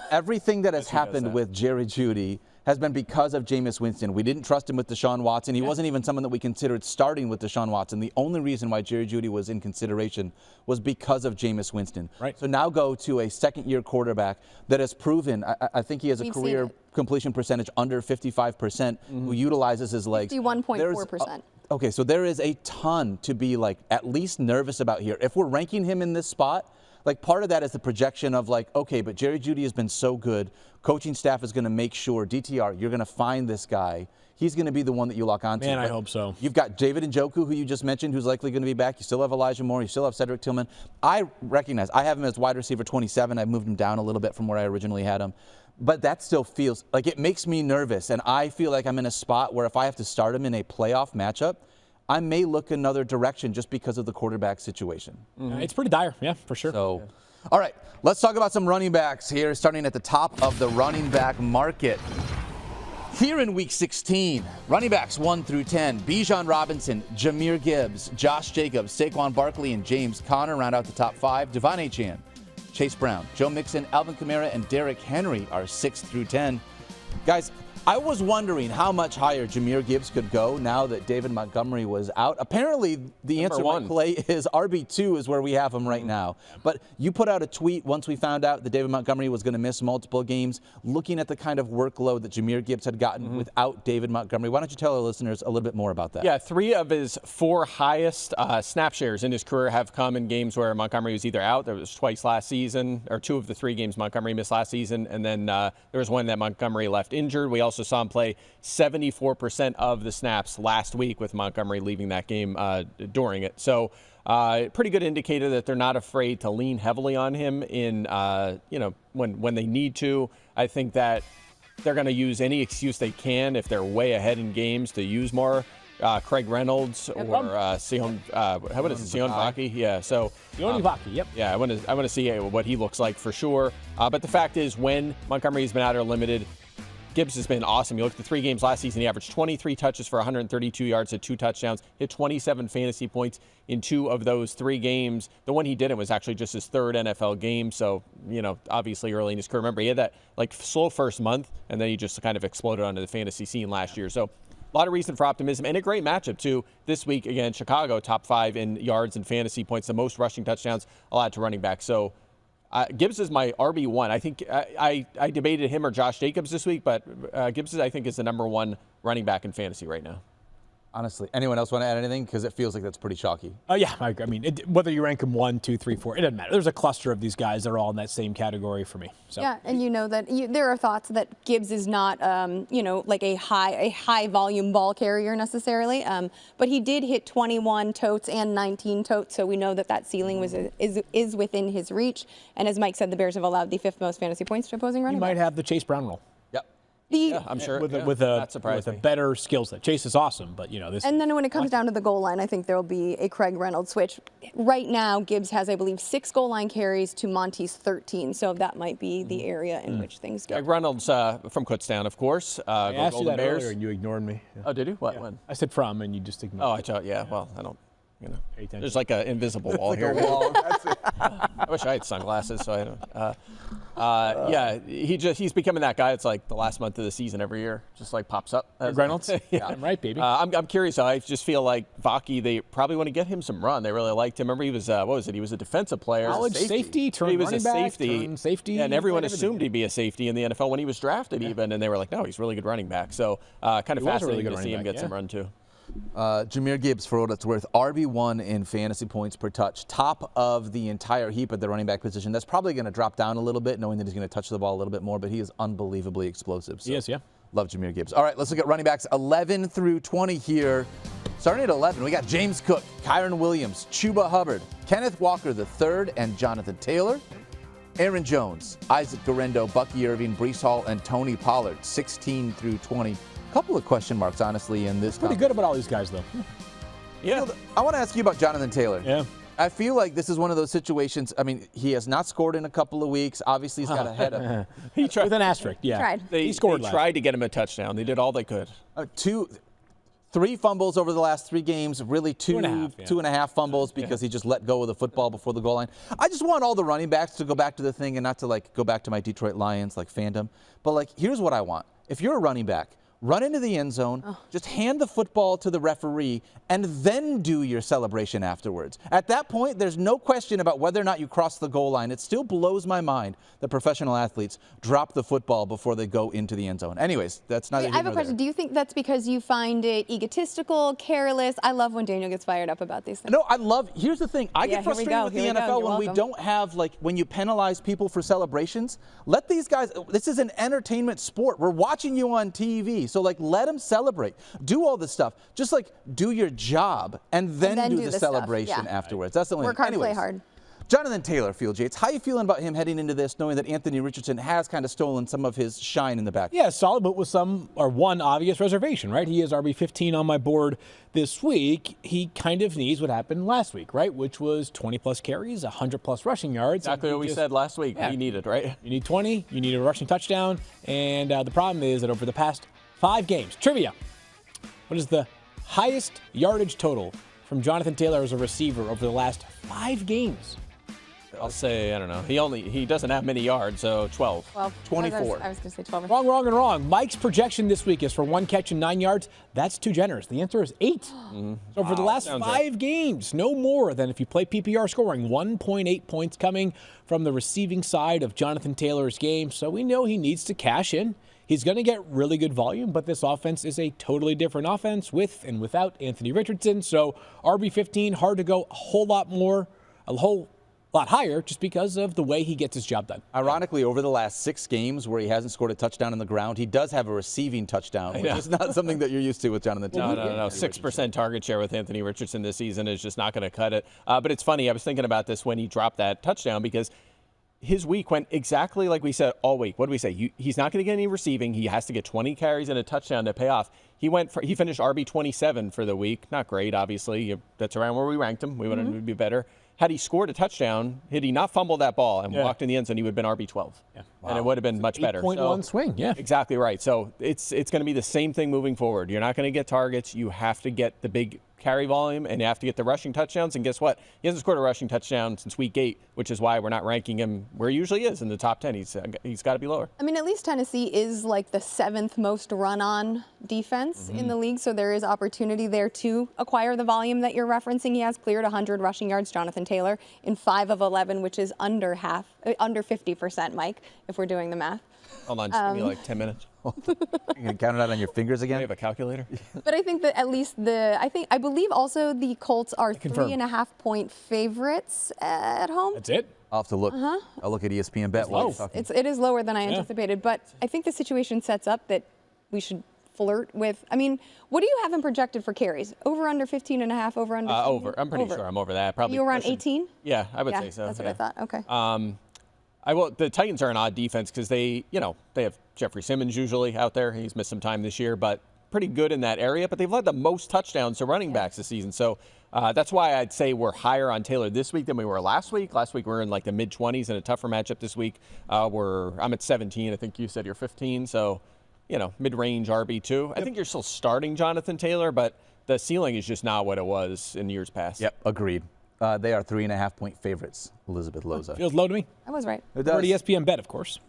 everything that has happened with Jerry Jeudy has been because of Jameis Winston. We didn't trust him with Deshaun Watson. He wasn't even someone that we considered starting with Deshaun Watson. The only reason why Jerry Jeudy was in consideration was because of Jameis Winston. Right. So now go to a second-year quarterback that has proven, I think he has a career completion percentage under 55%, who utilizes his legs. 51.4%. Okay, so there is a ton to be like at least nervous about here. If we're ranking him in this spot, like part of that is the projection of like, okay, but Jerry Jeudy has been so good. Coaching staff is going to make sure, DTR, you're going to find this guy. He's going to be the one that you lock onto. Man, I hope so. You've got David Njoku, who you just mentioned, who's likely going to be back. You still have Elijah Moore. You still have Cedric Tillman. I recognize I have him as wide receiver 27. I've moved him down a little bit from where I originally had him. But that still feels like it makes me nervous. And I feel like I'm in a spot where if I have to start him in a playoff matchup, I may look another direction just because of the quarterback situation. It's pretty dire, yeah, for sure. So, all right, let's talk about some running backs here, starting at the top of the running back market. Here in Week 16, running backs 1 through 10, Bijan Robinson, Jahmyr Gibbs, Josh Jacobs, Saquon Barkley, and James Conner round out the top 5. Devon Achane, Chase Brown, Joe Mixon, Alvin Kamara, and Derrick Henry are 6 through 10. Guys, I was wondering how much higher Jahmyr Gibbs could go now that David Montgomery was out. Apparently, the answer might play is RB2 is where we have him right now. But you put out a tweet once we found out that David Montgomery was going to miss multiple games, looking at the kind of workload that Jahmyr Gibbs had gotten without David Montgomery. Why don't you tell our listeners a little bit more about that? Yeah, 3 of his 4 highest snap shares in his career have come in games where Montgomery was either out. There was twice last season, or 2 of the 3 games Montgomery missed last season, and then there was one that Montgomery left injured. We also saw him play 74% of the snaps last week with Montgomery leaving that game during it. So pretty good indicator that they're not afraid to lean heavily on him in, when they need to. I think that they're going to use any excuse they can if they're way ahead in games to use more. Craig Reynolds or Sion Vaki. Yeah, so Sion Vaki, yep. Yeah, I want to see what he looks like for sure. But the fact is, when Montgomery's been out or limited, Gibbs has been awesome. You look at the 3 games last season, he averaged 23 touches for 132 yards at 2 touchdowns, hit 27 fantasy points in 2 of those 3 games. The one he didn't was actually just his 3rd NFL game, so, obviously early in his career. Remember, he had that, slow first month, and then he just kind of exploded onto the fantasy scene last year. So a lot of reason for optimism, and a great matchup, too, this week against Chicago, top 5 in yards and fantasy points, the most rushing touchdowns allowed to running back. So Gibbs is my RB1. I think I debated him or Josh Jacobs this week, but Gibbs, I think, is the number 1 running back in fantasy right now. Honestly, anyone else want to add anything? Because it feels like that's pretty chalky. Yeah, I mean, whether you rank them 1, 2, 3, 4, it doesn't matter. There's a cluster of these guys that are all in that same category for me. So. Yeah, and you know that there are thoughts that Gibbs is not, like a high volume ball carrier necessarily, but he did hit 21 totes and 19 totes, so we know that ceiling is within his reach. And as Mike said, the Bears have allowed the 5th most fantasy points to opposing running backs. He might have the Chase Brown role. Yeah, I'm sure. With a better skill set. Chase is awesome, but this. And then when it comes down to the goal line, I think there will be a Craig Reynolds switch. Right now, Gibbs has, I believe, 6 goal line carries to Monty's 13, so that might be the area in which things go. Craig Reynolds from Kutztown, of course. I asked you that Bears. earlier, and you ignored me. Yeah. Oh, did you? What? When? I said from, and you just ignored me. Oh, I thought. Yeah. Well, I don't. There's like an invisible wall like here. A wall. That's it. I wish I had sunglasses, so I don't. Yeah, he's becoming that guy. It's like the last month of the season every year, just like pops up. Reynolds? Yeah, I'm right, baby. I'm curious. I just feel like Vaki, they probably want to get him some run. They really liked him. Remember, he was what was it? He was a defensive player. College safety, he was a safety. Yeah, and everyone assumed he'd be a safety in the NFL when he was drafted, even, and they were like, no, he's a really good running back. So kind of fascinating to see him get some run too. Jahmyr Gibbs, for what it's worth, RB1 in fantasy points per touch, top of the entire heap at the running back position. That's probably going to drop down a little bit, knowing that he's going to touch the ball a little bit more, but he is unbelievably explosive. So He is, yeah. Love Jahmyr Gibbs. All right, let's look at running backs 11 through 20 here. Starting at 11, we got James Cook, Kyron Williams, Chuba Hubbard, Kenneth Walker III, and Jonathan Taylor. Aaron Jones, Isaac Guerrero, Bucky Irving, Breece Hall, and Tony Pollard, 16 through 20. Couple of question marks, honestly, in this. Pretty good about all these guys, though. Yeah. I want to ask you about Jonathan Taylor. Yeah. I feel like this is one of those situations. I mean, he has not scored in a couple of weeks. Obviously, he's got a head of He tried. With an asterisk, yeah. Tried. He scored They tried to get him a touchdown. They did all they could. 3 fumbles over the last 3 games. Really, two and a half fumbles because he just let go of the football before the goal line. I just want all the running backs to go back to the thing and not to like go back to my Detroit Lions like fandom. But like, here's what I want. If you're a running back, run into the end zone, just hand the football to the referee, and then do your celebration afterwards. At that point, there's no question about whether or not you cross the goal line. It still blows my mind that professional athletes drop the football before they go into the end zone. Anyways, that's neither here I have a nor question. there. Do you think that's because you find it egotistical, careless? I love when Daniel gets fired up about these things. No, here's the thing. I get Yeah, here we frustrated go, with the here we go. NFL You're when we welcome. don't have, like, when you penalize people for celebrations. Let these guys, this is an entertainment sport. We're watching you on TV. So, like, let them celebrate. Do all this stuff. Just, like, do your job and then do the stuff, celebration yeah. afterwards. That's the only Work hard, play hard. Jonathan Taylor, Field Yates, how are you feeling about him heading into this, knowing that Anthony Richardson has kind of stolen some of his shine in the back? Yeah, solid, but with one obvious reservation, right? He is RB15 on my board this week. He kind of needs what happened last week, right? Which was 20-plus carries, 100-plus rushing yards. Exactly what we said last week. Yeah. We needed, right? You need 20, you need a rushing touchdown, and the problem is that over the past 5 games, trivia, what is the highest yardage total from Jonathan Taylor as a receiver over the last 5 games? I'll say, I don't know. He doesn't have many yards, so 12. 24. I was going to say 12. Wrong. Mike's projection this week is for 1 catch and 9 yards. That's too generous. The answer is 8. So for the last 5 games, no more than if you play PPR scoring, 1.8 points coming from the receiving side of Jonathan Taylor's game. So we know he needs to cash in. He's going to get really good volume, but this offense is a totally different offense with and without Anthony Richardson. So RB15, hard to go a whole lot higher just because of the way he gets his job done. Ironically, over the last 6 games where he hasn't scored a touchdown on the ground, he does have a receiving touchdown, which is not something that you're used to with Jonathan Taylor. No. 6% target share with Anthony Richardson this season is just not going to cut it. But it's funny. I was thinking about this when he dropped that touchdown because his week went exactly like we said all week. What did we say? He's not going to get any receiving. He has to get 20 carries and a touchdown to pay off. He finished RB27 for the week. Not great, obviously. That's around where we ranked him. We wanted him to be better. Had he scored a touchdown, had he not fumbled that ball and walked in the end zone, he would have been RB12. Yeah. Wow. And it would have been much better. 8.1 swing, yeah. Exactly right. So it's going to be the same thing moving forward. You're not going to get targets. You have to get the big carry volume, and you have to get the rushing touchdowns. And guess what? He hasn't scored a rushing touchdown since week 8, which is why we're not ranking him where he usually is in the top 10. He's got to be lower. I mean, at least Tennessee is like the 7th most run-on defense in the league, so there is opportunity there to acquire the volume that you're referencing. He has cleared 100 rushing yards, Jonathan Taylor, in 5 of 11, which is under 50%, Mike, if we're doing the math. Hold on, just give me like 10 minutes. You can count it out on your fingers Do you again? have a calculator? But I think that at least I believe also the Colts are 3.5-point favorites at home. That's it. I'll have to look. I'll look at ESPN Bet. while you're talking. It is lower than I anticipated, but I think the situation sets up that we should flirt with. I mean, what do you have him projected for carries? Over under 15.5, over under? Over. I'm pretty sure I'm over that. Probably. You were on pushing- 18? Yeah, I would say so. That's what I thought. Okay. The Titans are an odd defense because they have Jeffrey Simmons usually out there. He's missed some time this year, but pretty good in that area. But they've led the most touchdowns to running backs this season. So that's why I'd say we're higher on Taylor this week than we were last week. Last week we were in like the mid-20s in a tougher matchup. This week I'm at 17. I think you said you're 15. So, mid-range RB2. I think you're still starting Jonathan Taylor, but the ceiling is just not what it was in years past. Yep, agreed. They are 3.5-point favorites, Elizabeth Loza. Feels low to me. I was right. It For does. the ESPN bet, of course.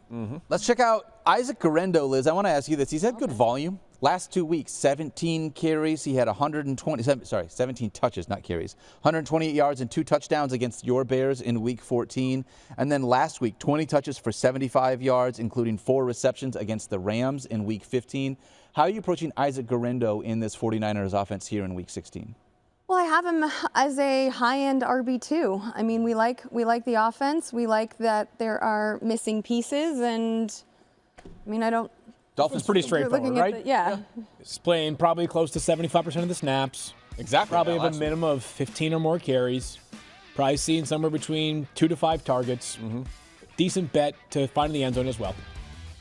Let's check out Isaac Guerrero, Liz. I want to ask you this. He's had good volume. Last 2 weeks, 17 carries. He had 17 touches, not carries. 128 yards and 2 touchdowns against your Bears in Week 14. And then last week, 20 touches for 75 yards, including 4 receptions against the Rams in Week 15. How are you approaching Isaac Guerrero in this 49ers offense here in Week 16? Well, I have him as a high-end RB2. I mean, we like the offense. We like that there are missing pieces, and I mean, I don't. Dolphins pretty straightforward, right? Yeah. He's playing probably close to 75% of the snaps. Exactly. Probably Yeah, have a minimum of 15 or more carries. Probably seeing somewhere between 2 to 5 targets. Decent bet to find the end zone as well.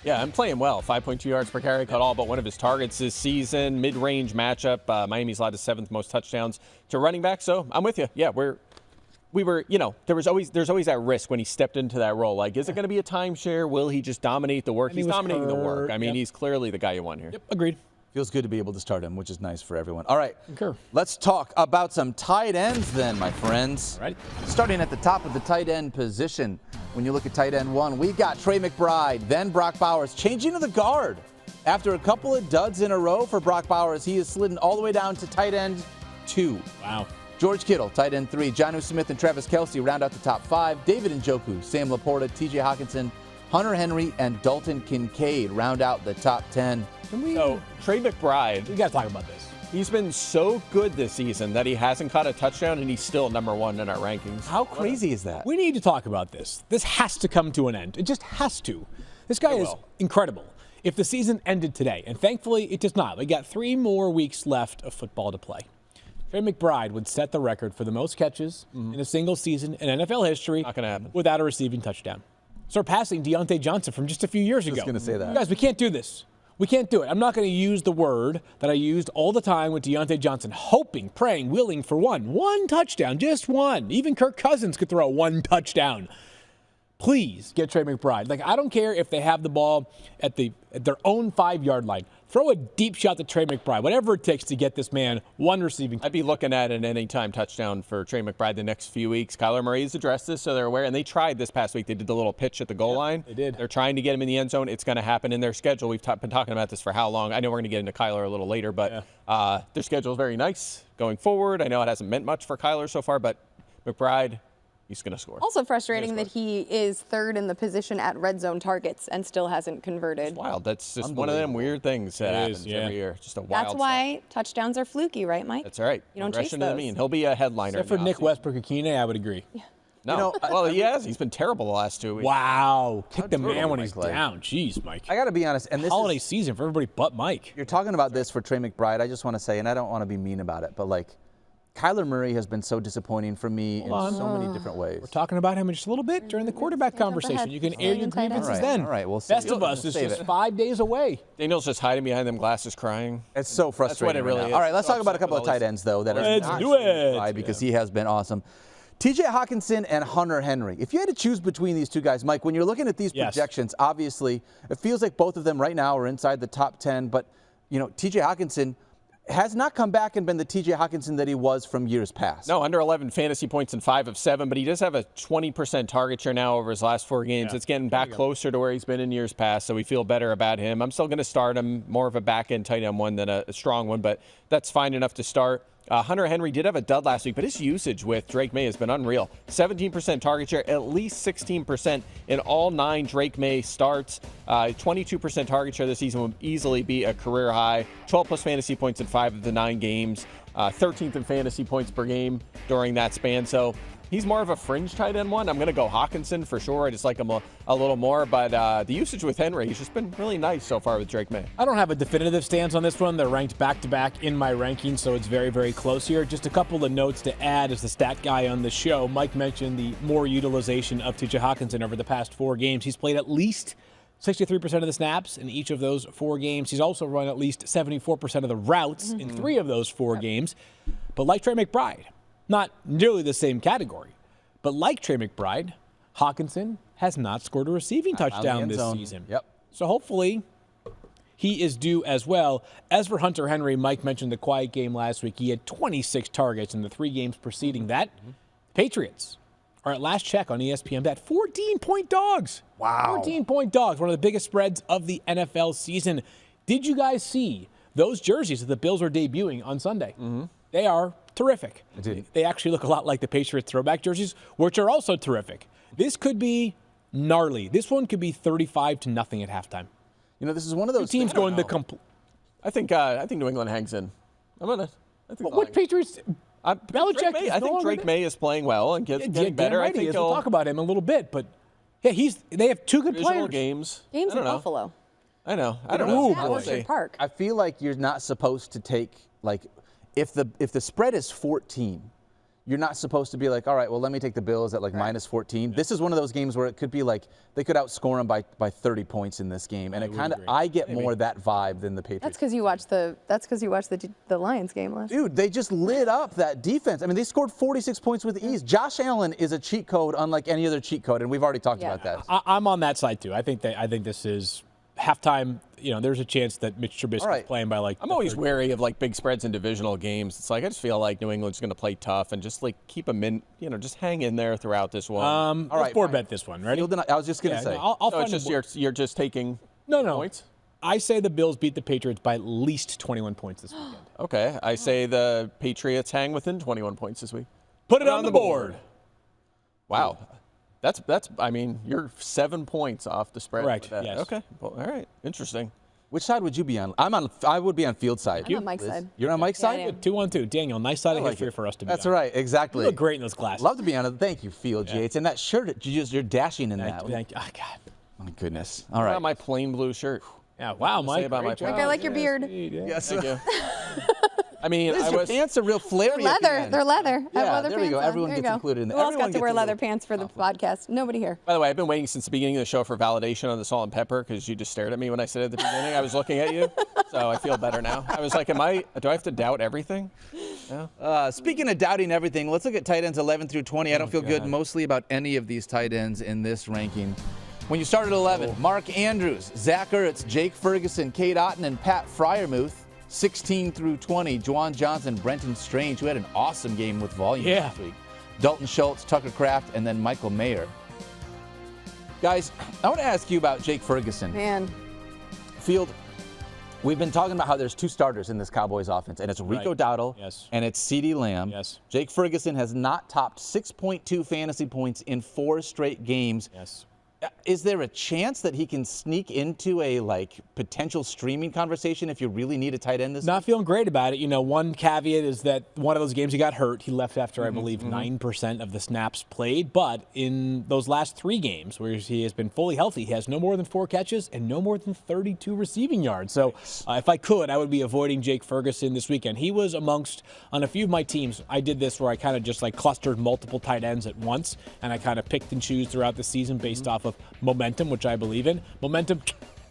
Yeah, I'm playing well. 5.2 yards per carry, caught all but one of his targets this season. Mid-range matchup. Miami's allowed the 7th most touchdowns to running back. So I'm with you. Yeah, we were, there's always that risk when he stepped into that role. Like, is it going to be a timeshare? Will he just dominate the work? And he He's was dominating the work. hurt. I mean, Yep. he's clearly the guy you want here. Yep, agreed. Feels good to be able to start him, which is nice for everyone. All right, Concur. let's talk about some tight ends then, my friends. All right. Starting at the top of the tight end position, when you look at tight end 1, we got Trey McBride, then Brock Bowers, changing to the guard. After a couple of duds in a row for Brock Bowers, he is slidden all the way down to tight end 2. Wow. George Kittle, tight end 3. Jonnu Smith and Travis Kelce round out the top 5. David Njoku, Sam Laporta, TJ Hockenson, Hunter Henry, and Dalton Kincaid round out the top 10. So Trey McBride, We got to talk about this. he's been so good this season that he hasn't caught a touchdown, and he's still number 1 in our rankings. How crazy is that? We need to talk about this. This has to come to an end. It just has to. This guy is will. incredible. If the season ended today, and thankfully it does not, we got 3 more weeks left of football to play. Trey McBride would set the record for the most catches in a single season in NFL history. Not gonna happen. Without a receiving touchdown. Surpassing Deontay Johnson from just a few years ago. Just gonna say that. Guys, we can't do this. We can't do it. I'm not going to use the word that I used all the time with Deontay Johnson, hoping, praying, willing for one touchdown, just one. Even Kirk Cousins could throw 1 touchdown. Please get Trey McBride. Like, I don't care if they have the ball at their own 5-yard line. Throw a deep shot to Trey McBride, whatever it takes to get this man 1 receiving. I'd be looking at an anytime touchdown for Trey McBride the next few weeks. Kyler Murray's addressed this, so they're aware. And they tried this past week. They did the little pitch at the goal line. they did. They're trying to get him in the end zone. It's going to happen in their schedule. We've been talking about this for how long? I know we're going to get into Kyler a little later, but their schedule is very nice going forward. I know it hasn't meant much for Kyler so far, but McBride, he's going to score. Also frustrating that he is 3rd in the position at red zone targets and still hasn't converted. Wild. That's just one of them weird things that happens every year. Just a wild That's why touchdowns are fluky, right, Mike? That's all right. You don't chase Regression to the those. mean. He'll be a headliner. Except for in the Nick offseason. Westbrook Akine, I would agree. No. Well, he has. He's been terrible the last 2 weeks. Wow. Kick the brutal, man when he's Mike Lay. down. Jeez, Mike. I got to be honest, and this Holiday is, season for everybody but Mike. you're talking about this for Trey McBride. I just want to say, and I don't want to be mean about it, but like, Kyler Murray has been so disappointing for me in so many different ways. We're talking about him in just a little bit during the quarterback conversation. You can air your grievances All right, then. all right, we'll see. Best of us is Save just it. 5 days away. Daniel's just hiding behind them glasses crying. It's so frustrating. it really right now. is. All right, let's So talk about a upset couple of with all tight these- ends, though, that are Let's not do it. certified because he has been awesome. TJ Hockenson and Hunter Henry. If you had to choose between these two guys, Mike, when you're looking at these Yes. projections, obviously, it feels like both of them right now are inside the top 10, but, TJ Hockenson has not come back and been the TJ Hockenson that he was from years past. No, under 11 fantasy points in 5 of 7, but he does have a 20% target share now over his last 4 games. Yeah. It's getting back closer to where he's been in years past, so we feel better about him. I'm still going to start him, more of a back-end tight end one than a strong one, but that's fine enough to start. Hunter Henry did have a dud last week, but his usage with Drake Maye has been unreal. 17% target share, at least 16% in all 9 Drake Maye starts. 22% target share this season would easily be a career high. 12-plus fantasy points in 5 of the 9 games. 13th in fantasy points per game during that span. So he's more of a fringe tight end one. I'm going to go Hockenson for sure. I just like him a little more. But the usage with Henry, he's just been really nice so far with Drake Maye. I don't have a definitive stance on this one. They're ranked back-to-back in my rankings, so it's very, very close here. Just a couple of notes to add as the stat guy on the show. Mike mentioned the more utilization of TJ Hockenson over the past 4 games. He's played at least 63% of the snaps in each of those 4 games. He's also run at least 74% of the routes in 3 of those 4 games. But like Trey McBride, not nearly the same category, but like Trey McBride, Hockenson has not scored a receiving touchdown this season. Yep. So hopefully he is due as well. As for Hunter Henry, Mike mentioned the quiet game last week. He had 26 targets in the 3 games preceding that. Patriots are at last check on ESPN bet 14-point dogs. Wow. 14-point dogs, one of the biggest spreads of the NFL season. Did you guys see those jerseys that the Bills are debuting on Sunday? Mm-hmm. They are terrific. I did. They actually look a lot like the Patriots throwback jerseys, which are also terrific. This could be gnarly. This one could be 35-0 at halftime. You know, this is one of those Teams going the complete. I think New England hangs in. What Patriots? Belichick. Drake Maye, I think Drake May is playing well and getting better. Right, I think we'll talk about him in a little bit, but yeah, they have two good divisional players. games. Games I in don't know. Buffalo. I know. I Ooh, don't know. At Orchard Park. I feel like you're not supposed to take, like, if the spread is 14, you're not supposed to be like, all right, well, let me take the Bills at like minus 14. This is one of those games where it could be like they could outscore them by 30 points in this game, and I get more that vibe than the Patriots. That's because you watched the Lions game last. Dude, they just lit up that defense. I mean, they scored 46 points with ease. Josh Allen is a cheat code unlike any other cheat code, and we've already talked about that. I'm on that side too. I think this is halftime. You know, there's a chance that Mitch Trubisky is playing by like. I'm always wary of like big spreads in divisional games. It's like I just feel like New England's going to play tough and just like keep them in. You know, just hang in there throughout this one. All right, four bet this one. Ready? I was just going to say. I'll So find it's just you're just taking points. I say the Bills beat the Patriots by at least 21 points this weekend. Okay, I say the Patriots hang within 21 points this week. Put it on the board. Wow. That's. I mean, you're 7 points off the spread. Correct, with that. yes. Okay. Well, all right. Interesting. Which side would you be on? I would be on field side. I'm on Mike's side. You're on Mike's Yeah, I side? am. 2-1-2. Daniel, nice side of like history it. for us to be That's on. right, exactly. You look great in those glasses. Love to be on it. Thank you, Field Yates. And that shirt, you're dashing in that. Thank you. Oh, God. My goodness. All right. My plain blue shirt. Yeah, wow, Mike. about my Great job. Like I like your beard. Yes. Thank you. I mean, Liz, your pants are real flary. at the Leather. end. They're leather. I have Yeah, leather there we pants go. on. Everyone There you gets go. included in that. Who else got Everyone to wear gets a leather little pants for the podcast? Nobody here. By the way, I've been waiting since the beginning of the show for validation on the salt and pepper because you just stared at me when I said it at the beginning. I was looking at you, so I feel better now. I was like, do I have to doubt everything? Speaking of doubting everything, let's look at tight ends 11 through 20. I don't feel good mostly about any of these tight ends in this ranking. When you start at 11, Mark Andrews, Zach Ertz, Jake Ferguson, Kate Otten, and Pat Freiermuth. 16 through 20, Juwan Johnson, Brenton Strange, who had an awesome game with volume this week. Dalton Schultz, Tucker Kraft, and then Michael Mayer. Guys, I want to ask you about Jake Ferguson. Man. Field, we've been talking about how there's two starters in this Cowboys offense, and it's Rico Dowdle and it's CeeDee Lamb. Yes. Jake Ferguson has not topped 6.2 fantasy points in 4 straight games. Yes. Is there a chance that he can sneak into a potential streaming conversation if you really need a tight end this Not feeling great about it. You know, one caveat is that one of those games he got hurt. He left after, I believe, 9% of the snaps played. But in those last 3 games where he has been fully healthy, he has no more than 4 catches and no more than 32 receiving yards. So if I could, I would be avoiding Jake Ferguson this weekend. He was amongst, on a few of my teams, I did this where I kind of just clustered multiple tight ends at once, and I kind of picked and choose throughout the season based off of momentum, which I believe in. Momentum,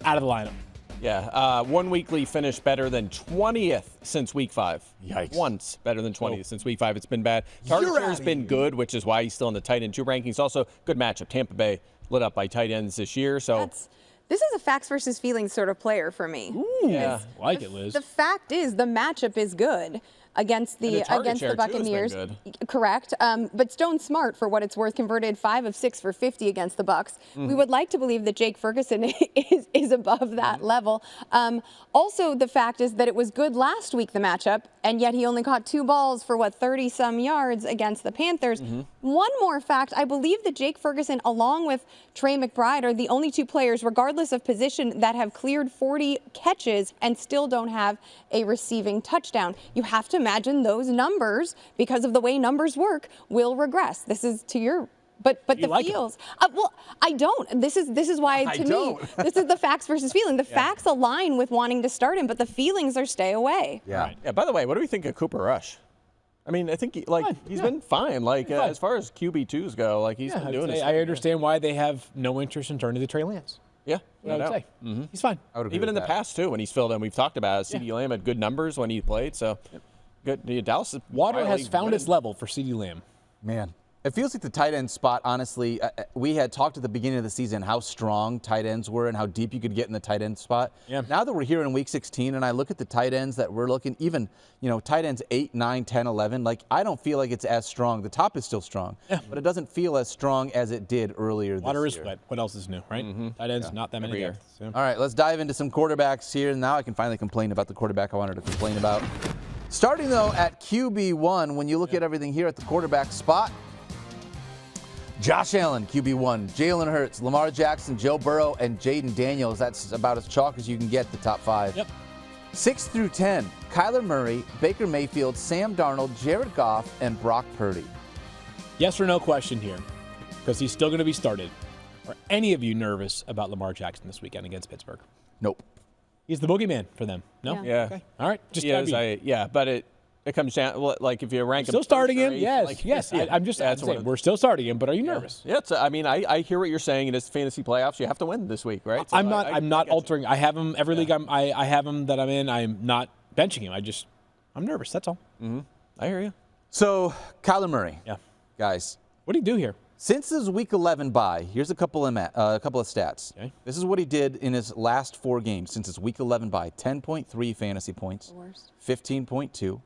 out of the lineup. Yeah, one weekly finished better than 20th since week 5. Yikes. Once better than 20th since week 5. It's been bad. Target share has been good, which is why he's still in the tight end 2 rankings. Also, good matchup. Tampa Bay lit up by tight ends this year. So This is a facts versus feelings sort of player for me. yeah, I like it, Liz. The fact is the matchup is good against the target share, too, has been Buccaneers. good. Correct. But Stone Smart, for what it's worth, converted 5 of 6 for 50 against the Bucs. We would like to believe that Jake Ferguson is above that level. Also, the fact is that it was good last week, the matchup, and yet he only caught 2 balls for 30-some yards against the Panthers. One more fact, I believe that Jake Ferguson, along with Trey McBride, are the only 2 players, regardless of position, that have cleared 40 catches and still don't have a receiving touchdown. You have to imagine those numbers, because of the way numbers work, will regress. This is to your but the feels. Well, I don't. This is why to me this is the facts versus feeling. The facts align with wanting to start him, but the feelings are stay away. Yeah. Right. Yeah. By the way, what do we think of Cooper Rush? I mean, I think he's been fine. As far as QB2s go, he's been doing his thing. I understand why they have no interest in turning to Trey Lance. Yeah, I would say. He's fine. I would agree Even in with the that. past too, when he's filled in, we've talked about it. CeeDee Lamb had good numbers when he played, so good. Dallas is Water quietly has found winning. its level for CeeDee Lamb. Man. It feels like the tight end spot, honestly, we had talked at the beginning of the season how strong tight ends were and how deep you could get in the tight end spot. Yeah. Now that we're here in week 16 and I look at the tight ends that we're looking, even, tight ends 8, 9, 10, 11, I don't feel like it's as strong. The top is still strong, but it doesn't feel as strong as it did earlier this year. Water is wet. What else is new, right? Tight ends, not that many Every year. depths. Yeah. All right, let's dive into some quarterbacks here. Now I can finally complain about the quarterback I wanted to complain about. Starting, though, at QB1, when you look at everything here at the quarterback spot, Josh Allen, QB1, Jalen Hurts, Lamar Jackson, Joe Burrow, and Jaden Daniels. That's about as chalk as you can get, the top 5. Yep. 6 through 10, Kyler Murray, Baker Mayfield, Sam Darnold, Jared Goff, and Brock Purdy. Yes or no question here, because he's still going to be started. Are any of you nervous about Lamar Jackson this weekend against Pittsburgh? Nope. He's the boogeyman for them. No? Yeah. Okay. All right. Just But it comes down, if you rank him. still starting him? First, Yes. yeah, I'm just that's saying, one we're still starting him, but are you nervous? Yeah, I hear what you're saying. It is fantasy playoffs. You have to win this week, right? So I'm not get altering. I have him every league. I have him that I'm in. I'm not benching him. I'm nervous. That's all. I hear you. So, Kyler Murray. Yeah. Guys, What do you do here? since his Week 11 bye, here's a couple of stats. Okay. This is what he did in his last 4 games since his Week 11 bye. 10.3 fantasy points, 15.2,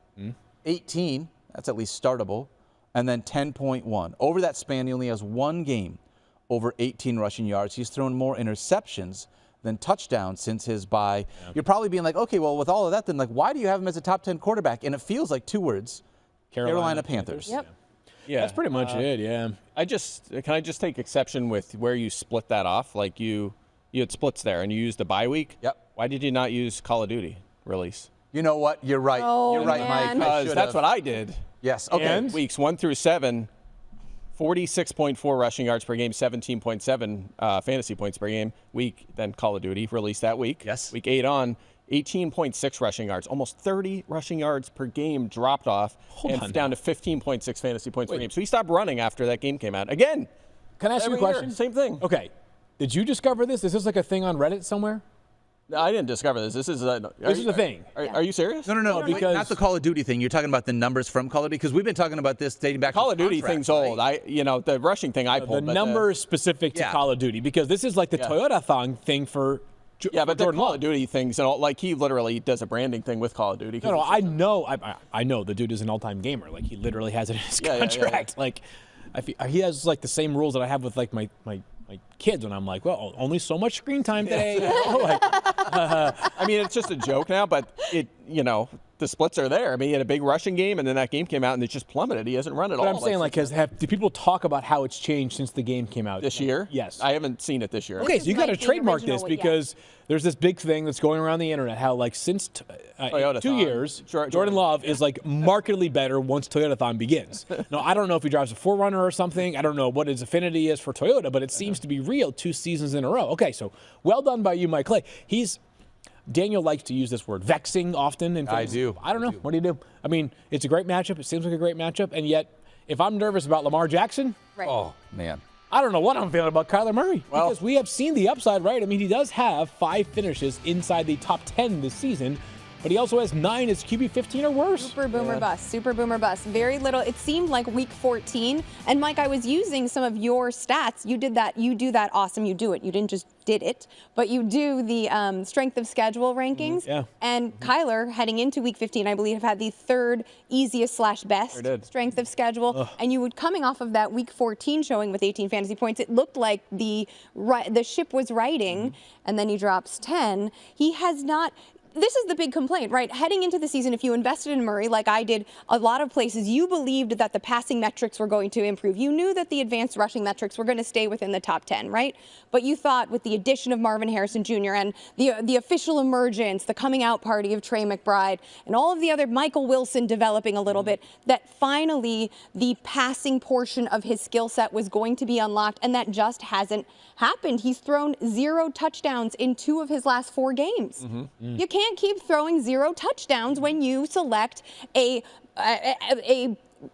18, that's at least startable, and then 10.1. Over that span, he only has 1 game over 18 rushing yards. He's thrown more interceptions than touchdowns since his bye. Yeah. You're probably being like, okay, well, with all of that, then why do you have him as a top 10 quarterback? And it feels like 2 words, Carolina Panthers. Yep. Yeah, That's pretty much it. Yeah. Can I just take exception with where you split that off? Like you had splits there, and you used the bye week. Yep. Why did you not use Call of Duty release? You know what? You're right. Oh, You're right, man. Mike. I Because should've. that's what I did. Yes. Okay. And? Weeks 1 through 7, 46.4 rushing yards per game, 17.7 fantasy points per game. Then Call of Duty released that week. Yes. Week 8 on, 18.6 rushing yards, almost 30 rushing yards per game dropped off, down to 15.6 fantasy points per game. So he stopped running after that game came out. Again, Can I ask you a every year, question? same thing. Okay. Did you discover this? Is this like a thing on Reddit somewhere? No, I didn't discover this. This is a thing. Are you serious? No, because- not the Call of Duty thing. You're talking about the numbers from Call of Duty because we've been talking about this dating back. Call to of Duty contracts, thing's old. The rushing thing I The pulled. but number is specific to Yeah. Call of Duty because this is like the Toyota-thon thing for Yeah, but the Jordan Call Love. of Duty things, he literally does a branding thing with Call of Duty. No, I know. I know the dude is an all-time gamer. Like he literally has it in his Yeah, contract. Like he has like the same rules that I have with like my kids when I'm like, well, only so much screen time today. It's just a joke now, but the splits are there. He had a big rushing game, and then that game came out, and it just plummeted. He hasn't run at all. But I'm saying, do people talk about how it's changed since the game came out? this year? Yes. I haven't seen it this year. Okay, so you got to like the trademark original this one, yeah. because there's this big thing that's going around the internet how since Toyota-thon. 2 years, Jordan Jordan Love is markedly better once Toyota-thon begins. Now, I don't know if he drives a 4Runner or something. I don't know what his affinity is for Toyota, but it seems to be real 2 seasons in a row. Okay, so well done by you, Mike Clay. Daniel likes to use this word, vexing often. I do. I don't know. What do you do? It's a great matchup. It seems like a great matchup. And yet, if I'm nervous about Lamar Jackson, Right. Oh man. I don't know what I'm feeling about Kyler Murray. Because we have seen the upside, right? He does have 5 finishes inside the top 10 this season. But he also has 9 as QB 15 or worse. Super boomer bust. Super boomer bust. Very little. It seemed like week 14. And Mike, I was using some of your stats. You did that. You do that. Awesome. You do it. You didn't just did it, but you do the strength of schedule rankings. Yeah. And Kyler, heading into week 15, I believe, had the 3rd easiest / best strength of schedule. And you would coming off of that week 14 showing with 18 fantasy points. It looked like the ship was riding, and then he drops 10. He has not. This is the big complaint, right? Heading into the season, if you invested in Murray, like I did a lot of places, you believed that the passing metrics were going to improve. You knew that the advanced rushing metrics were going to stay within the top 10, right? But you thought with the addition of Marvin Harrison Jr. and the official emergence, the coming out party of Trey McBride, and all of the other Michael Wilson developing a little bit, that finally the passing portion of his skill set was going to be unlocked, and that just hasn't happened. He's thrown 0 touchdowns in 2 of his last 4 games. You can't keep throwing 0 touchdowns when you select a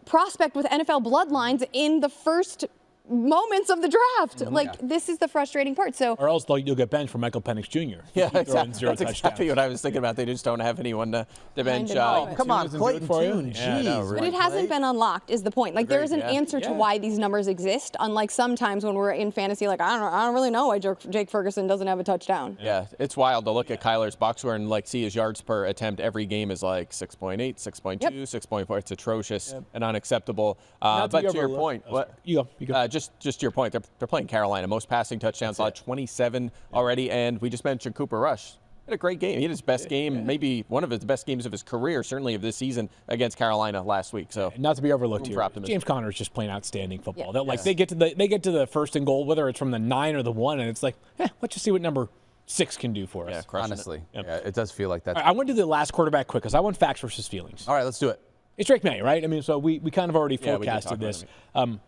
prospect with NFL bloodlines in the first moments of the draft. Like, this is the frustrating part. So, Or else you'll get benched for Michael Penix Jr. Yeah, Keep throwing exactly. zero That's exactly touchdowns. what I was thinking about. They just don't have anyone to bench. Oh, Come on, doesn't do it Clayton for you? Tune. Yeah, I know, Jeez. right? but it hasn't been unlocked is the point. Like, there is an yeah. answer to Yeah. why these numbers exist, unlike sometimes when we're in fantasy, like, I don't really know why Jake Ferguson doesn't have a touchdown. Yeah, it's wild to look at Kyler's box score and like see his yards per attempt every game is like 6.8, 6.2, Yep. 6.4. It's atrocious and unacceptable. Not But be to your overlooked. point, Oh, sorry. You go. just to your point, they're playing Carolina. Most passing touchdowns, 27 already, and we just mentioned Cooper Rush. Had a great game. He had his best game, maybe one of his best games of his career, certainly of this season against Carolina last week. So Not to be overlooked Room here. for optimism. James Conner is just playing outstanding football. Yeah. They're like they get to the first and goal, whether it's from the 9 or the 1, and it's like, let's just see what number 6 can do for us. yeah, crushing it. Honestly, Yep. yeah, it does feel like that. All right, I want to do the last quarterback quick because I want facts versus feelings. All right, let's do it. It's Drake Maye, right? I mean, so we kind of already Yeah, we did forecasted talk about this. him.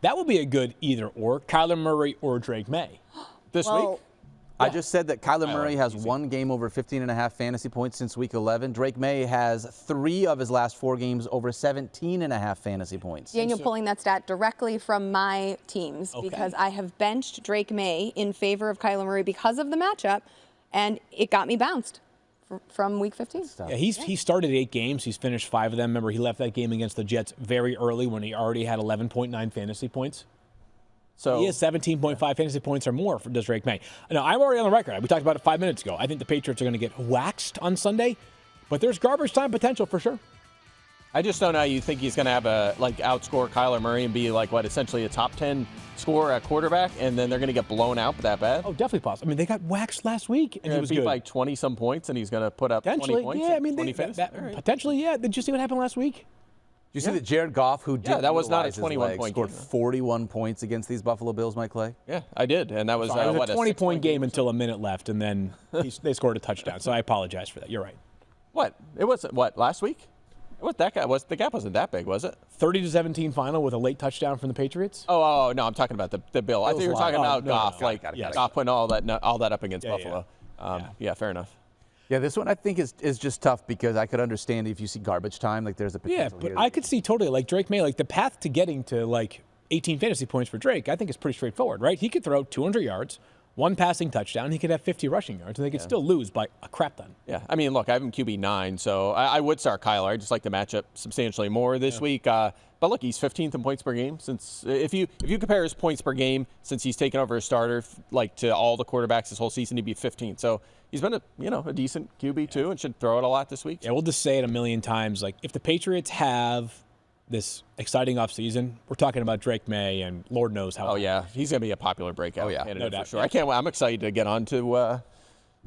That would be a good either or, Kyler Murray or Drake Maye. This week. I just said that Kyler Murray has one game over 15.5 fantasy points since week 11. Drake Maye has 3 of his last 4 games over 17.5 fantasy points. Daniel pulling that stat directly from my teams because I have benched Drake Maye in favor of Kyler Murray because of the matchup, and it got me bounced from week 15. Yeah, he started 8 games. He's finished 5 of them. Remember, he left that game against the Jets very early when he already had 11.9 fantasy points. So He has 17.5 fantasy points or more for Drake Maye. Now, I'm already on the record. We talked about it 5 minutes ago. I think the Patriots are going to get waxed on Sunday, but there's garbage time potential for sure. I just don't know how you think he's going to have outscore Kyler Murray and be like essentially a top 10 scorer at quarterback, and then they're going to get blown out that bad. Oh, definitely possible. I mean, they got waxed last week, and He it was beat good. by 20-some points, and he's going to put up 20 Potentially, points. yeah. I mean, 20 they, fantasy. All right. potentially, yeah. Did you see what happened last week? You see that Jared Goff, who did that was not a utilize his 21 legs, point scored game, though. 41 points against these Buffalo Bills, Mike Clay? Yeah, I did, and that was It was what, a a 20-point 6-point game until a minute left, and then they scored a touchdown. So I apologize for that. You're right. What? It wasn't last week? What that guy was? The gap wasn't that big, was it? 30-17 final with a late touchdown from the Patriots. Oh no, I'm talking about the Bill. I think you were talking about no, Goff, no. like Got it. Goff putting all that up against Yeah, Buffalo. yeah. Yeah, fair enough. Yeah, this one I think is just tough because I could understand if you see garbage time, like there's a Yeah, potential but here. I could see totally like Drake Maye, like the path to getting to like 18 fantasy points for Drake, I think is pretty straightforward, right? He could throw 200 yards, 1 passing touchdown, he could have 50 rushing yards, and they could still lose by a crap ton. Yeah, I mean, look, I have him QB 9, so I would start Kyler. I just like the matchup substantially more this week. But look, he's 15th in points per game. Since if you compare his points per game since he's taken over as starter, like to all the quarterbacks this whole season, he'd be 15th. So he's been a decent QB too, and should throw it a lot this week. Yeah, we'll just say it a million times. Like, if the Patriots have this exciting offseason, we're talking about Drake Maye, and Lord knows how. Oh yeah, he's gonna be a popular breakout candidate no doubt. for sure. I can't. I'm excited to get on to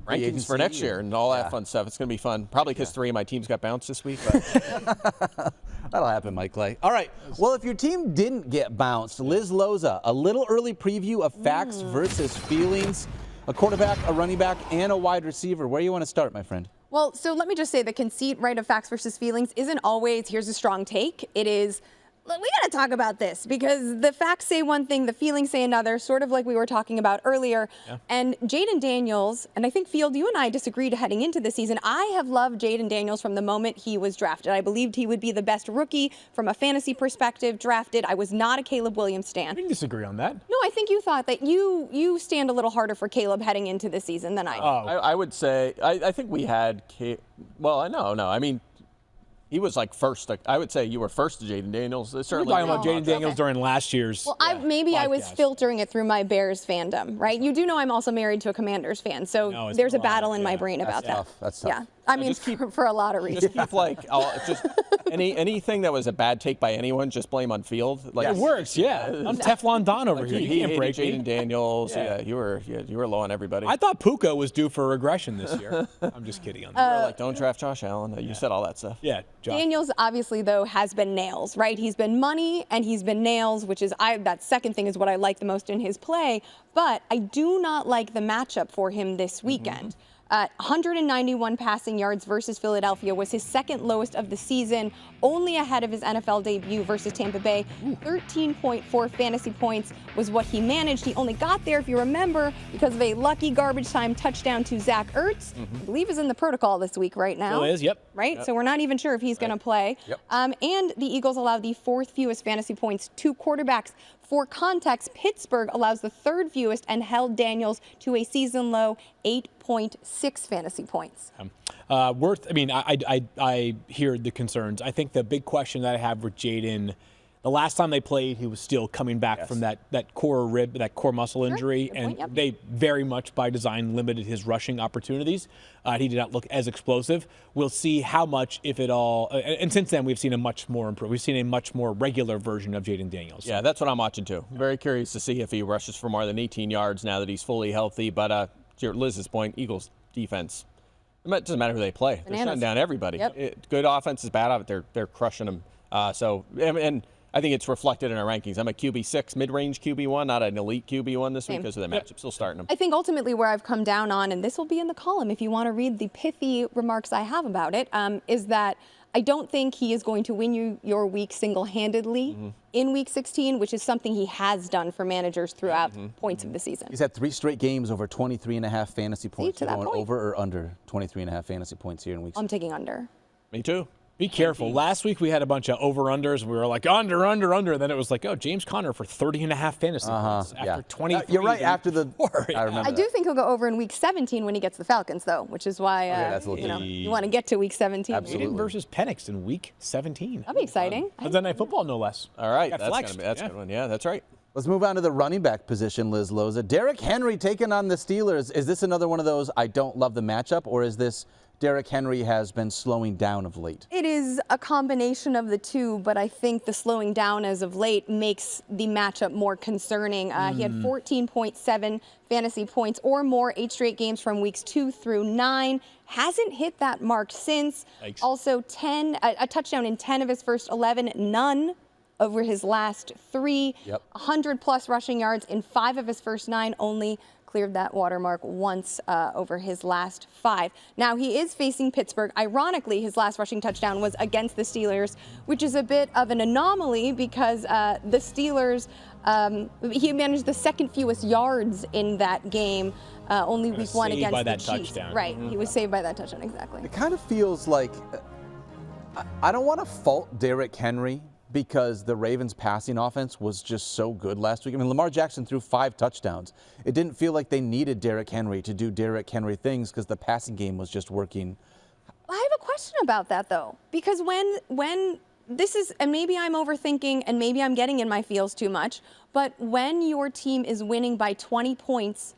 rankings for next year and all that fun stuff. It's gonna be fun. Probably because 3 of my teams got bounced this week. But That'll happen, Mike Clay. All right. Well, if your team didn't get bounced, Liz Loza, a little early preview of facts versus feelings, a quarterback, a running back, and a wide receiver. Where do you want to start, my friend? Well, so let me just say the conceit, right, of facts versus feelings isn't always, here's a strong take. It is, we got to talk about this because the facts say one thing, the feelings say another, sort of like we were talking about earlier. Yeah. And Jayden Daniels, and I think, Field, you and I disagreed heading into the season. I have loved Jayden Daniels from the moment he was drafted. I believed he would be the best rookie from a fantasy perspective drafted. I was not a Caleb Williams stan. We can disagree on that. No, I think you thought that you stand a little harder for Caleb heading into the season than I do. I would say I think we had. Well, no. I mean, he was like first. I would say you were first to Jayden Daniels. We're Certainly. talking about Jayden Daniels during last year's. Well, I was podcast. filtering it through my Bears fandom, right? You do know I'm also married to a Commanders fan, so No, it's there's a wrong. battle in my Yeah, brain about that. tough. That's tough. Yeah, I mean, for a lot of reasons. Just keep just anything that was a bad take by anyone, just blame on Field. Like It works, yeah. I'm Teflon Don over here. He You can't break hated me. Jayden Daniels. Yeah. Yeah, you were low on everybody. I thought Puka was due for regression this year. I'm just kidding on that. You were like, don't draft Josh Allen. You said all that stuff. Yeah, Josh. Daniels obviously though has been nails, right? He's been money and he's been nails, which is that second thing is what I like the most in his play. But I do not like the matchup for him this weekend. 191 passing yards versus Philadelphia was his second lowest of the season, only ahead of his NFL debut versus Tampa Bay. 13.4 fantasy points was what he managed. He only got there, if you remember, because of a lucky garbage time touchdown to Zach Ertz. I believe is in the protocol this week right now. Still is, yep. Right? Yep. So we're not even sure if he's going to play. Yep. And the Eagles allowed the 4th fewest fantasy points to quarterbacks For context, Pittsburgh allows the third fewest and held Daniels to a season low 8.6 fantasy points. I hear the concerns. I think the big question that I have with Jaden, the last time they played, he was still coming back from that core muscle injury, and they very much by design limited his rushing opportunities. He did not look as explosive. We'll see how much, if at all. And since then, we've seen a much more improved. We've seen a much more regular version of Jaden Daniels. Yeah, that's what I'm watching too. Very curious to see if he rushes for more than 18 yards now that he's fully healthy. But to Liz's point, Eagles defense. It doesn't matter who they play. They're shutting down everybody. Good offenses, bad offense. They're crushing them. And I think it's reflected in our rankings. I'm a QB6, mid-range QB1, not an elite QB1 this week because of the matchup. Still starting them. I think ultimately where I've come down on, and this will be in the column if you want to read the pithy remarks I have about it, is that I don't think he is going to win you your week single-handedly in Week 16, which is something he has done for managers throughout points of the season. He's had 3 straight games over 23.5 fantasy points. to that Going point. over or under 23.5 fantasy points here in Week 16? I'm taking under. Me too. Be careful. Last week we had a bunch of over-unders. We were like, under. And then it was like, James Conner for 30.5 fantasy points after 23. You're right, after the... I remember I do think he'll go over in Week 17 when he gets the Falcons, though, which is why that's a little you want to get to Week 17. Absolutely. Jaden versus Penix in Week 17. That'd be exciting. Monday Night Football, no less. All right, Got that's flexed. a good one. Yeah, that's right. Let's move on to the running back position, Liz Loza. Derrick Henry taking on the Steelers. Is this another one of those I don't love the matchup, or is this Derrick Henry has been slowing down of late? It is a combination of the two, but I think the slowing down as of late makes the matchup more concerning. He had 14.7 fantasy points or more 8 straight games from weeks 2 through 9. Hasn't hit that mark since. Yikes. Also a touchdown in 10 of his first 11, none over his last 3. 100 plus rushing yards in 5 of his first 9, only cleared that watermark once over his last 5. Now he is facing Pittsburgh. Ironically, his last rushing touchdown was against the Steelers, which is a bit of an anomaly because the Steelers, he managed the second fewest yards in that game, only week 1 against by the that Chiefs. touchdown. Right, he was saved by that touchdown, exactly. It kind of feels like, I don't want to fault Derrick Henry because the Ravens' passing offense was just so good last week. I mean, Lamar Jackson threw 5 touchdowns. It didn't feel like they needed Derrick Henry to do Derrick Henry things because the passing game was just working. I have a question about that, though, because when this is, and maybe I'm overthinking and maybe I'm getting in my feels too much, but when your team is winning by 20 points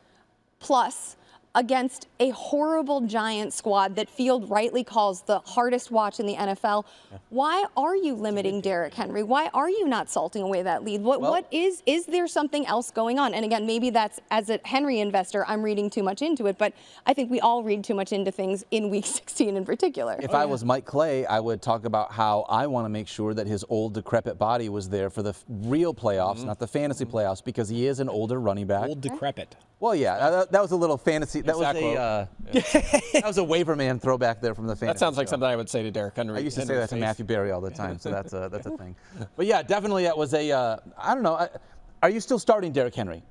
plus against a horrible Giant squad that Field rightly calls the hardest watch in the NFL, why are you limiting Derrick Henry? Why are you not salting away that lead? What is there something else going on? And again, maybe that's, as a Henry investor, I'm reading too much into it, but I think we all read too much into things in Week 16 in particular. If I was Mike Clay, I would talk about how I want to make sure that his old decrepit body was there for the real playoffs, not the fantasy playoffs, because he is an older running back. Old decrepit. Well, yeah, that was a little fantasy. That was a waiver man throwback there from the fantasy. That sounds like show. something I would say to Derrick Henry. I used to say that to Matthew Berry all the time, so that's a thing. But yeah, definitely that was a, I don't know. Are you still starting Derrick Henry?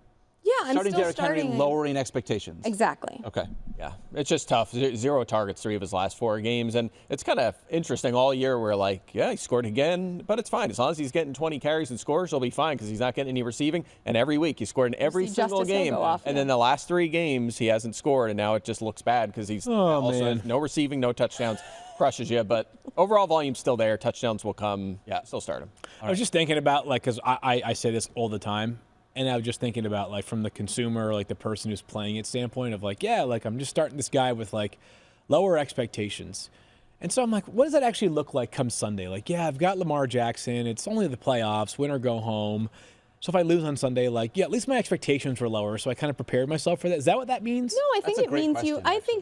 Yeah, I'm Starting still Derrick Henry, lowering expectations. Exactly. Okay. Yeah, it's just tough. 0 targets 3 of his last 4 games. And it's kind of interesting all year. We're like, yeah, he scored again, but it's fine. As long as he's getting 20 carries and scores, he'll be fine because he's not getting any receiving. And every week he scored in every single game. And then the last 3 games he hasn't scored, and now it just looks bad because he's also has no receiving, no touchdowns. Crushes you, but overall volume's still there. Touchdowns will come. Yeah, still start him. I was just thinking about, like, because I say this all the time. And I was just thinking about, like, from the consumer, like the person who's playing it standpoint of, like, yeah, like I'm just starting this guy with, like, lower expectations. And so I'm like, what does that actually look like come Sunday? Like, yeah, I've got Lamar Jackson. It's only the playoffs, win or go home. So if I lose on Sunday, like, yeah, at least my expectations were lower, so I kind of prepared myself for that. Is that what that means? No, I think it means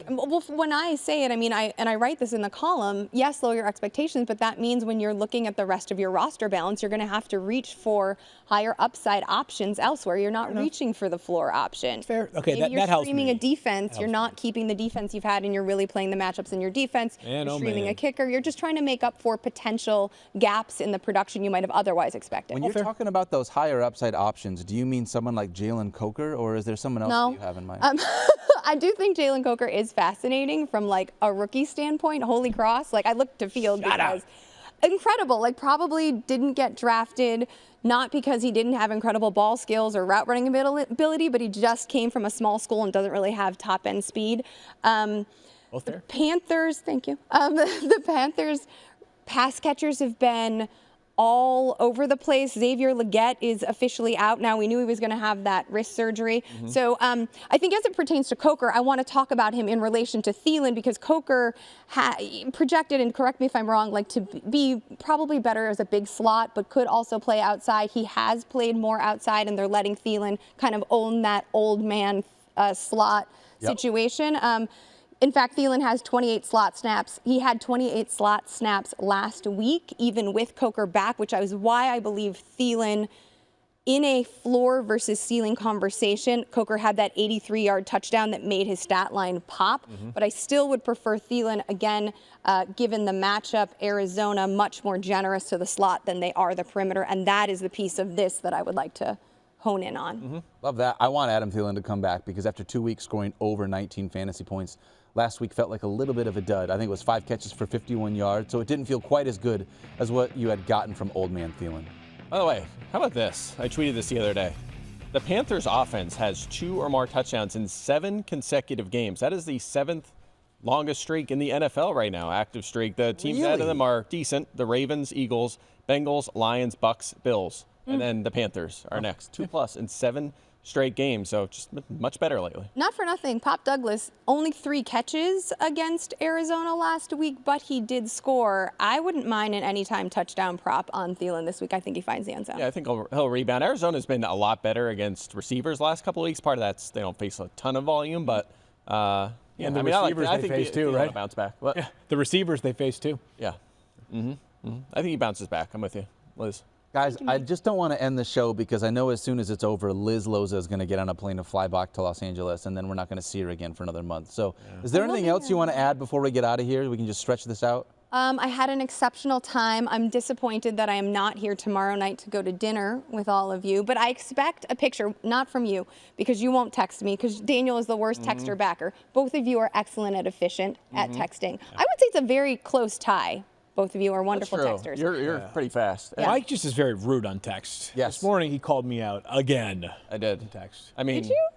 well, when I say it, I mean, I write this in the column, yes, lower your expectations, but that means when you're looking at the rest of your roster balance, you're going to have to reach for higher upside options elsewhere. You're not reaching for the floor option. Fair. Okay, Maybe you're that helps streaming me. a defense, you're not keeping the defense you've had, and you're really playing the matchups in your defense. You're streaming a kicker. You're just trying to make up for potential gaps in the production you might have otherwise expected. When you're talking about those higher upside options, do you mean someone like Jalen Coker, or is there someone else that you have in mind? I do think Jalen Coker is fascinating from like a rookie standpoint. Holy cross! Like I look to Field because incredible. Like, probably didn't get drafted not because he didn't have incredible ball skills or route running ability, but he just came from a small school and doesn't really have top end speed. Both there. Panthers, thank you. The Panthers pass catchers have been all over the place. Xavier Legette is officially out now. We knew he was going to have that wrist surgery. So I think as it pertains to Coker, I want to talk about him in relation to Thielen, because Coker projected, and correct me if I'm wrong, like to be probably better as a big slot, but could also play outside. He has played more outside, and they're letting Thielen kind of own that old man slot situation. In fact, Thielen has 28 slot snaps. He had 28 slot snaps last week, even with Coker back, which is why I believe Thielen, in a floor versus ceiling conversation, Coker had that 83-yard touchdown that made his stat line pop. But I still would prefer Thielen, again, given the matchup. Arizona much more generous to the slot than they are the perimeter, and that is the piece of this that I would like to hone in on. Love that. I want Adam Thielen to come back, because after 2 weeks scoring over 19 fantasy points, last week felt like a little bit of a dud. I think it was 5 catches for 51 yards, so it didn't feel quite as good as what you had gotten from old man Thielen. By the way, how about this? I tweeted this the other day. The Panthers offense has 2 or more touchdowns in 7 consecutive games. That is the 7th longest streak in the NFL right now, active streak. The teams ahead of them are decent. The Ravens, Eagles, Bengals, Lions, Bucks, Bills. And then the Panthers are next. 2+ in 7 straight games, so just much better lately. Not for nothing, Pop Douglas, only 3 catches against Arizona last week, but he did score. I wouldn't mind an anytime touchdown prop on Thielen this week. I think he finds the end zone. Yeah, I think he'll rebound. Arizona's been a lot better against receivers the last couple of weeks. Part of that's they don't face a ton of volume, but and the I receivers I they think face too, Thielen will right? bounce back. What? Yeah, the receivers they face too. Yeah. I think he bounces back. I'm with you, Liz. Guys, I just don't want to end the show, because I know as soon as it's over, Liz Loza is going to get on a plane and fly back to Los Angeles, and then we're not going to see her again for another month. So is there anything else you want to add before we get out of here? We can just stretch this out. I had an exceptional time. I'm disappointed that I am not here tomorrow night to go to dinner with all of you, but I expect a picture, not from you, because you won't text me, because Daniel is the worst texter backer. Both of you are excellent at efficient at texting. I would say it's a very close tie. Both of you are wonderful That's texters. true. You're pretty fast. Yeah. Mike just is very rude on text. Yes. This morning he called me out again. I did. On text. I mean, Did you?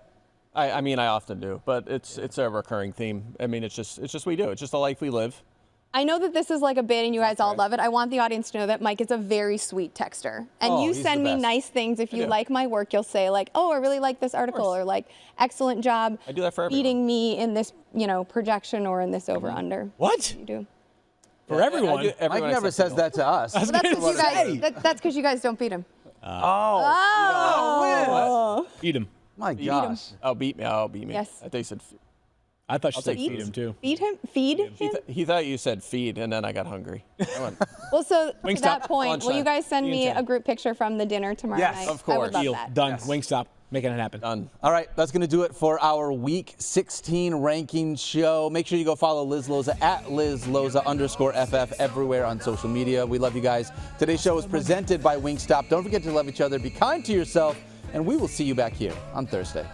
I mean, I often do, but it's a recurring theme. I mean, it's just we do. It's just the life we live. I know that this is like a bit and you guys all love it. I want the audience to know that Mike is a very sweet texter. And you he's the send me best. nice things. If you do. like my work, you'll say like, oh, I really like this article, or like, excellent job I do that for everyone. beating me in this, projection or in this over-under. What? You do. For everyone. Mike never says that to us. Well, that's because you guys don't beat him. Oh. Eat him. My gosh. Oh, beat me. Oh, beat me. Yes. I think you said. I thought you said take feed him too. Feed him? Feed him? He thought you said feed, and then I got hungry. I went, Well, so to Wingstop. that point, will Lunchtime. you guys send me Lunchtime. a group picture from the dinner tomorrow Yes, night? of I would course. love Deal. that. Done. Wingstop. Making it happen. done. All right, that's going to do it for our Week 16 ranking show. Make sure you go follow Liz Loza at @LizLoza_FF everywhere on social media. We love you guys. Today's show is presented by Wingstop. Don't forget to love each other, be kind to yourself, and we will see you back here on Thursday.